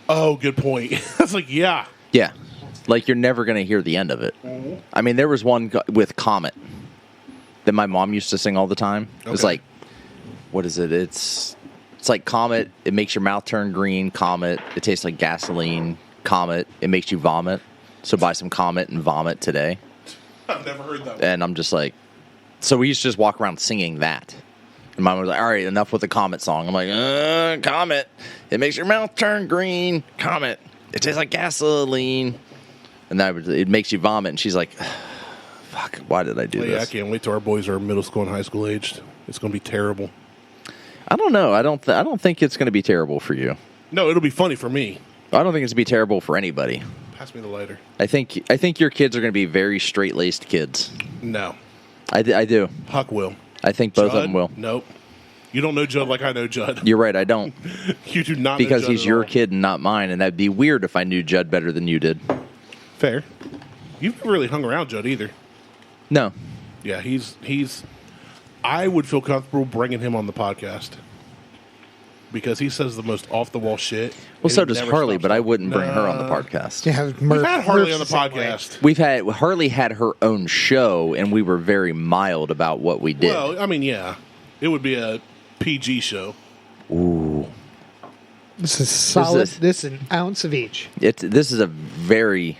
Speaker 3: oh, good point. I was like, yeah.
Speaker 1: Yeah. Like, you're never going to hear the end of it.
Speaker 3: Mm-hmm.
Speaker 1: I mean, there was one with Comet that my mom used to sing all the time. It was like, what is it? It's like Comet, it makes your mouth turn green. Comet, it tastes like gasoline. Comet, it makes you vomit. So buy some Comet and vomit today.
Speaker 3: I've never heard that one.
Speaker 1: And I'm just like, so we used to just walk around singing that. And mom was like, all right, enough with the Comet song. I'm like, Comet, it makes your mouth turn green. Comet, it tastes like gasoline. And it makes you vomit. And she's like, fuck, why did I do this?
Speaker 3: I can't wait till our boys are middle school and high school aged. It's going to be terrible.
Speaker 1: I don't know. I don't think it's going to be terrible for you.
Speaker 3: No, it'll be funny for me.
Speaker 1: I don't think it's going to be terrible for anybody.
Speaker 3: Pass me the lighter.
Speaker 1: I think your kids are going to be very straight-laced kids.
Speaker 3: No.
Speaker 1: I do.
Speaker 3: Huck will.
Speaker 1: I think both of them will.
Speaker 3: Nope. You don't know Judd like I know Judd.
Speaker 1: You're right, I don't.
Speaker 3: You do not
Speaker 1: because
Speaker 3: know Judd
Speaker 1: he's
Speaker 3: at
Speaker 1: your
Speaker 3: all.
Speaker 1: kid and not mine, and that'd be weird if I knew Judd better than you did.
Speaker 3: Fair. You've never really hung around Judd either.
Speaker 1: No.
Speaker 3: Yeah, he's. I would feel comfortable bringing him on the podcast because he says the most off the wall shit.
Speaker 1: Well, so does Harley, but I wouldn't bring her on the
Speaker 3: No.
Speaker 1: podcast.
Speaker 2: Yeah,
Speaker 3: We've had Harley on the podcast.
Speaker 1: Harley had her own show, and we were very mild about what we did.
Speaker 3: Well, I mean, yeah, it would be a PG show.
Speaker 1: Ooh,
Speaker 2: This is solid.
Speaker 1: This is-
Speaker 2: This is an ounce of each.
Speaker 1: this is a very.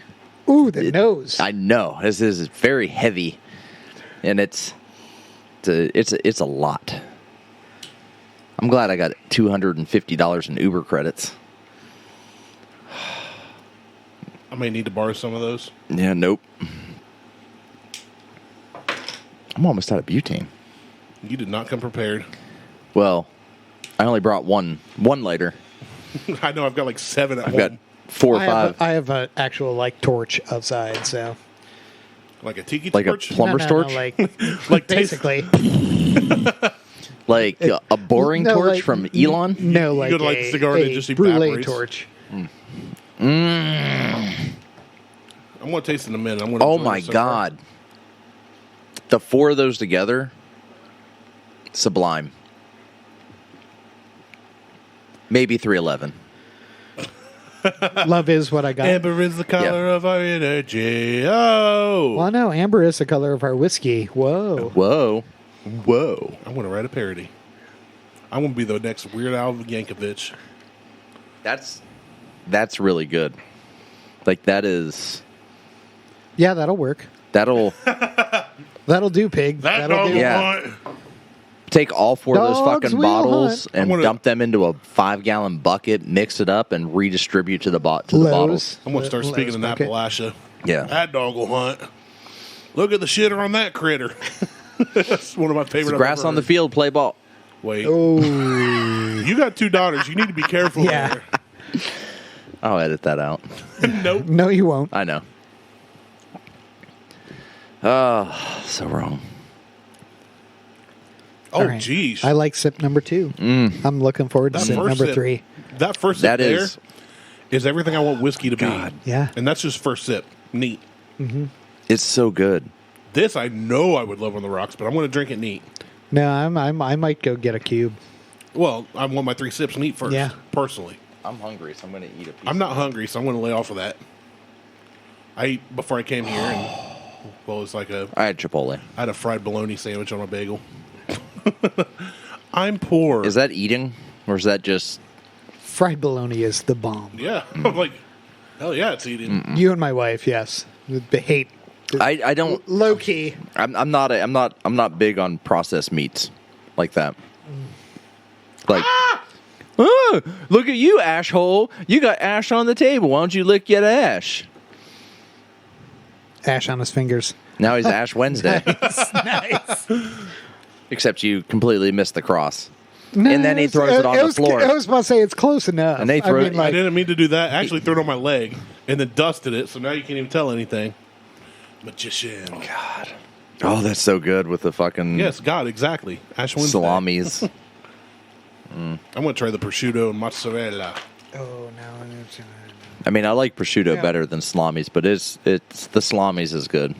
Speaker 2: Ooh, the nose.
Speaker 1: I know this is very heavy, and it's a lot. I'm glad I got $250 in Uber credits.
Speaker 3: I may need to borrow some of those.
Speaker 1: Yeah, nope. I'm almost out of butane.
Speaker 3: You did not come prepared.
Speaker 1: Well, I only brought one lighter.
Speaker 3: I know I've got like 7 at
Speaker 1: I've
Speaker 3: home.
Speaker 1: got 4 or 5.
Speaker 2: I have an actual torch outside, so
Speaker 3: Like a tiki
Speaker 1: Like a
Speaker 3: torch?
Speaker 1: plumber's torch?
Speaker 2: like
Speaker 3: Like
Speaker 2: basically.
Speaker 1: Like a boring
Speaker 2: No,
Speaker 1: torch
Speaker 2: like-
Speaker 1: from Elon?
Speaker 2: No,
Speaker 3: You
Speaker 2: like
Speaker 3: go to, like,
Speaker 2: a,
Speaker 3: the cigar and it
Speaker 2: a
Speaker 3: just
Speaker 2: brulee
Speaker 3: evaporates.
Speaker 2: torch.
Speaker 3: I'm going to taste it in a minute. I'm gonna
Speaker 1: Oh
Speaker 3: enjoy
Speaker 1: my
Speaker 3: this so far.
Speaker 1: God. The 4 of those together, sublime. Maybe 311.
Speaker 2: Love is what I got.
Speaker 3: Amber is the color of our energy. Oh.
Speaker 2: Well, no, amber is the color of our whiskey. Whoa.
Speaker 1: Whoa. Whoa.
Speaker 3: I'm going to write a parody. I'm going to be the next Weird Al Yankovic.
Speaker 1: That's really good. Like, that is...
Speaker 2: Yeah, that'll work.
Speaker 1: That'll
Speaker 2: That'll do, pig. That'll do.
Speaker 1: Yeah. take all 4 of those
Speaker 2: Dogs
Speaker 1: fucking
Speaker 2: will
Speaker 1: bottles
Speaker 2: hunt.
Speaker 1: and dump them into a 5-gallon bucket, mix it up, and redistribute to the bottles.
Speaker 3: I'm going to start speaking in
Speaker 2: bucket.
Speaker 3: Appalachia.
Speaker 1: Yeah.
Speaker 3: That dog will hunt. Look at the shitter on that critter. That's one of my favorite.
Speaker 1: It's grass on the field, play ball.
Speaker 3: Wait.
Speaker 2: Oh,
Speaker 3: You got 2 daughters. You need to be careful
Speaker 2: Yeah.
Speaker 3: there.
Speaker 1: I'll edit that out.
Speaker 3: Nope.
Speaker 2: no, you won't.
Speaker 1: I know. Oh, so wrong.
Speaker 3: Oh,
Speaker 2: All right.
Speaker 3: geez.
Speaker 2: I like sip number 2. I'm looking forward to
Speaker 3: That
Speaker 2: sip
Speaker 3: first
Speaker 2: number
Speaker 3: sip-
Speaker 2: 3.
Speaker 3: That first sip
Speaker 1: That
Speaker 3: there
Speaker 1: is-
Speaker 3: is everything I want whiskey to
Speaker 1: God.
Speaker 3: be.
Speaker 2: Yeah.
Speaker 3: And that's just first sip. Neat.
Speaker 1: It's so good.
Speaker 3: This I know I would love on the rocks, but I'm going to drink it neat.
Speaker 2: No, I might go get a cube.
Speaker 3: Well, I want my 3 sips neat first,
Speaker 2: Yeah.
Speaker 3: personally.
Speaker 1: I'm hungry, so I'm going to eat a piece.
Speaker 3: I'm not hungry, so I'm going to lay off of that. I ate before I came here, and well, it's like
Speaker 1: I had Chipotle.
Speaker 3: I had a fried bologna sandwich on my bagel. I'm poor.
Speaker 1: Is that eating, or is that just...
Speaker 2: Fried bologna is the bomb.
Speaker 3: Yeah. I'm like, hell yeah, it's eating.
Speaker 2: You and my wife, yes. They hate
Speaker 1: I don't.
Speaker 2: Low key.
Speaker 1: I'm not big on processed meats like that. Like, oh, look at you, ash hole. You got ash on the table. Why don't you lick your ash?
Speaker 2: Ash on his fingers.
Speaker 1: Now he's Ash Wednesday.
Speaker 2: Nice.
Speaker 1: Except you completely missed the cross. And then he throws it on the floor.
Speaker 2: I was about to say it's close enough.
Speaker 1: And they throw it.
Speaker 3: I didn't mean to do that. I actually threw it on my leg and then dusted it, so now you can't even tell anything. Magician.
Speaker 1: God. Oh, that's so good with the fucking
Speaker 3: Yes, God, exactly. Ash Wednesday.
Speaker 1: salamis.
Speaker 3: I'm going to try the prosciutto and mozzarella.
Speaker 2: Oh, no.
Speaker 1: I mean, I like prosciutto better than salamis, but it's the salamis is good.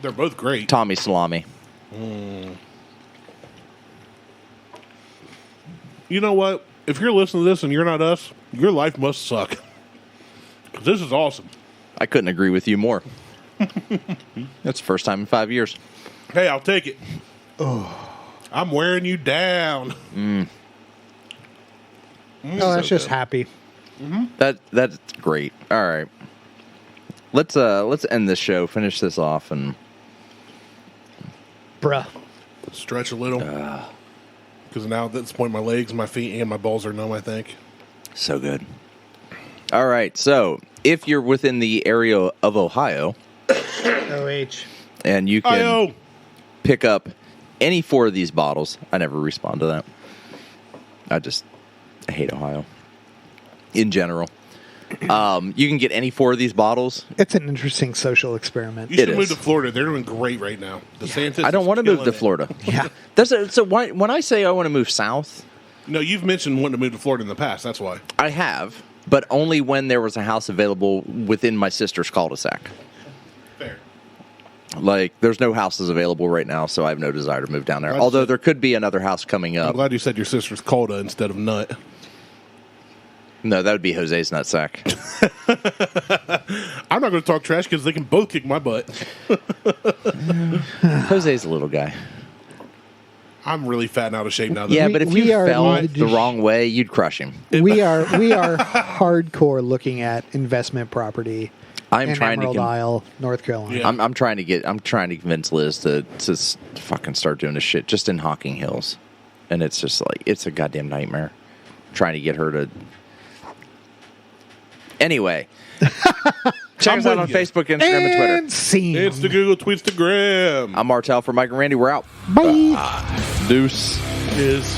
Speaker 3: They're both great.
Speaker 1: Tommy salami.
Speaker 3: You know what? If you're listening to this and you're not us, your life must suck. 'Cause this is awesome.
Speaker 1: I couldn't agree with you more. That's the first time in 5 years.
Speaker 3: Hey, I'll take it. Oh, I'm wearing you down.
Speaker 2: Oh, that's just happy.
Speaker 1: That's great. All right. Let's end this show, finish this off, and
Speaker 2: Bruh.
Speaker 3: Stretch a little. Because now at this point, my legs, my feet, and my balls are numb, I think.
Speaker 1: so good. All right. So if you're within the area of Ohio,
Speaker 2: OH.
Speaker 1: and you can
Speaker 3: Ohio.
Speaker 1: pick up any 4 of these bottles, I never respond to that. I hate Ohio in general. You can get any 4 of these bottles.
Speaker 2: It's an interesting social experiment.
Speaker 3: You should
Speaker 1: It
Speaker 3: move
Speaker 1: is.
Speaker 3: to Florida. They're doing great right now. DeSantis
Speaker 1: I don't want to move to Florida.
Speaker 2: Yeah.
Speaker 1: So when I say I want to move south,
Speaker 3: No, you've mentioned wanting to move to Florida in the past. That's why.
Speaker 1: I have, but only when there was a house available within my sister's cul-de-sac.
Speaker 3: Fair.
Speaker 1: Like, there's no houses available right now, so I have no desire to move down there.
Speaker 3: That's
Speaker 1: Although
Speaker 3: it.
Speaker 1: there could be another house coming
Speaker 3: I'm
Speaker 1: up.
Speaker 3: glad you said your sister's Calda instead of Nut.
Speaker 1: No, that would be Jose's nutsack.
Speaker 3: I'm not going to talk trash because they can both kick my butt.
Speaker 1: Jose's a little guy.
Speaker 3: I'm really fat and out of shape now. Though.
Speaker 1: Yeah, but if
Speaker 2: we
Speaker 1: you
Speaker 2: are
Speaker 1: fell
Speaker 2: not-
Speaker 1: the wrong way, you'd crush him.
Speaker 2: We are hardcore looking at investment property
Speaker 1: I'm
Speaker 2: in
Speaker 1: trying
Speaker 2: Emerald
Speaker 1: to.
Speaker 2: Isle, North Carolina.
Speaker 3: Yeah.
Speaker 1: I'm trying to convince Liz to fucking start doing this shit just in Hocking Hills, and it's just like it's a goddamn nightmare. Trying to get her to. Anyway, check us out on
Speaker 3: with you.
Speaker 1: Facebook, Instagram, and Twitter.
Speaker 2: And scene.
Speaker 3: It's the Google Tweets to Graham.
Speaker 1: I'm Martel for Mike and Randy. We're out.
Speaker 2: Bye.
Speaker 1: Deuce.
Speaker 3: Is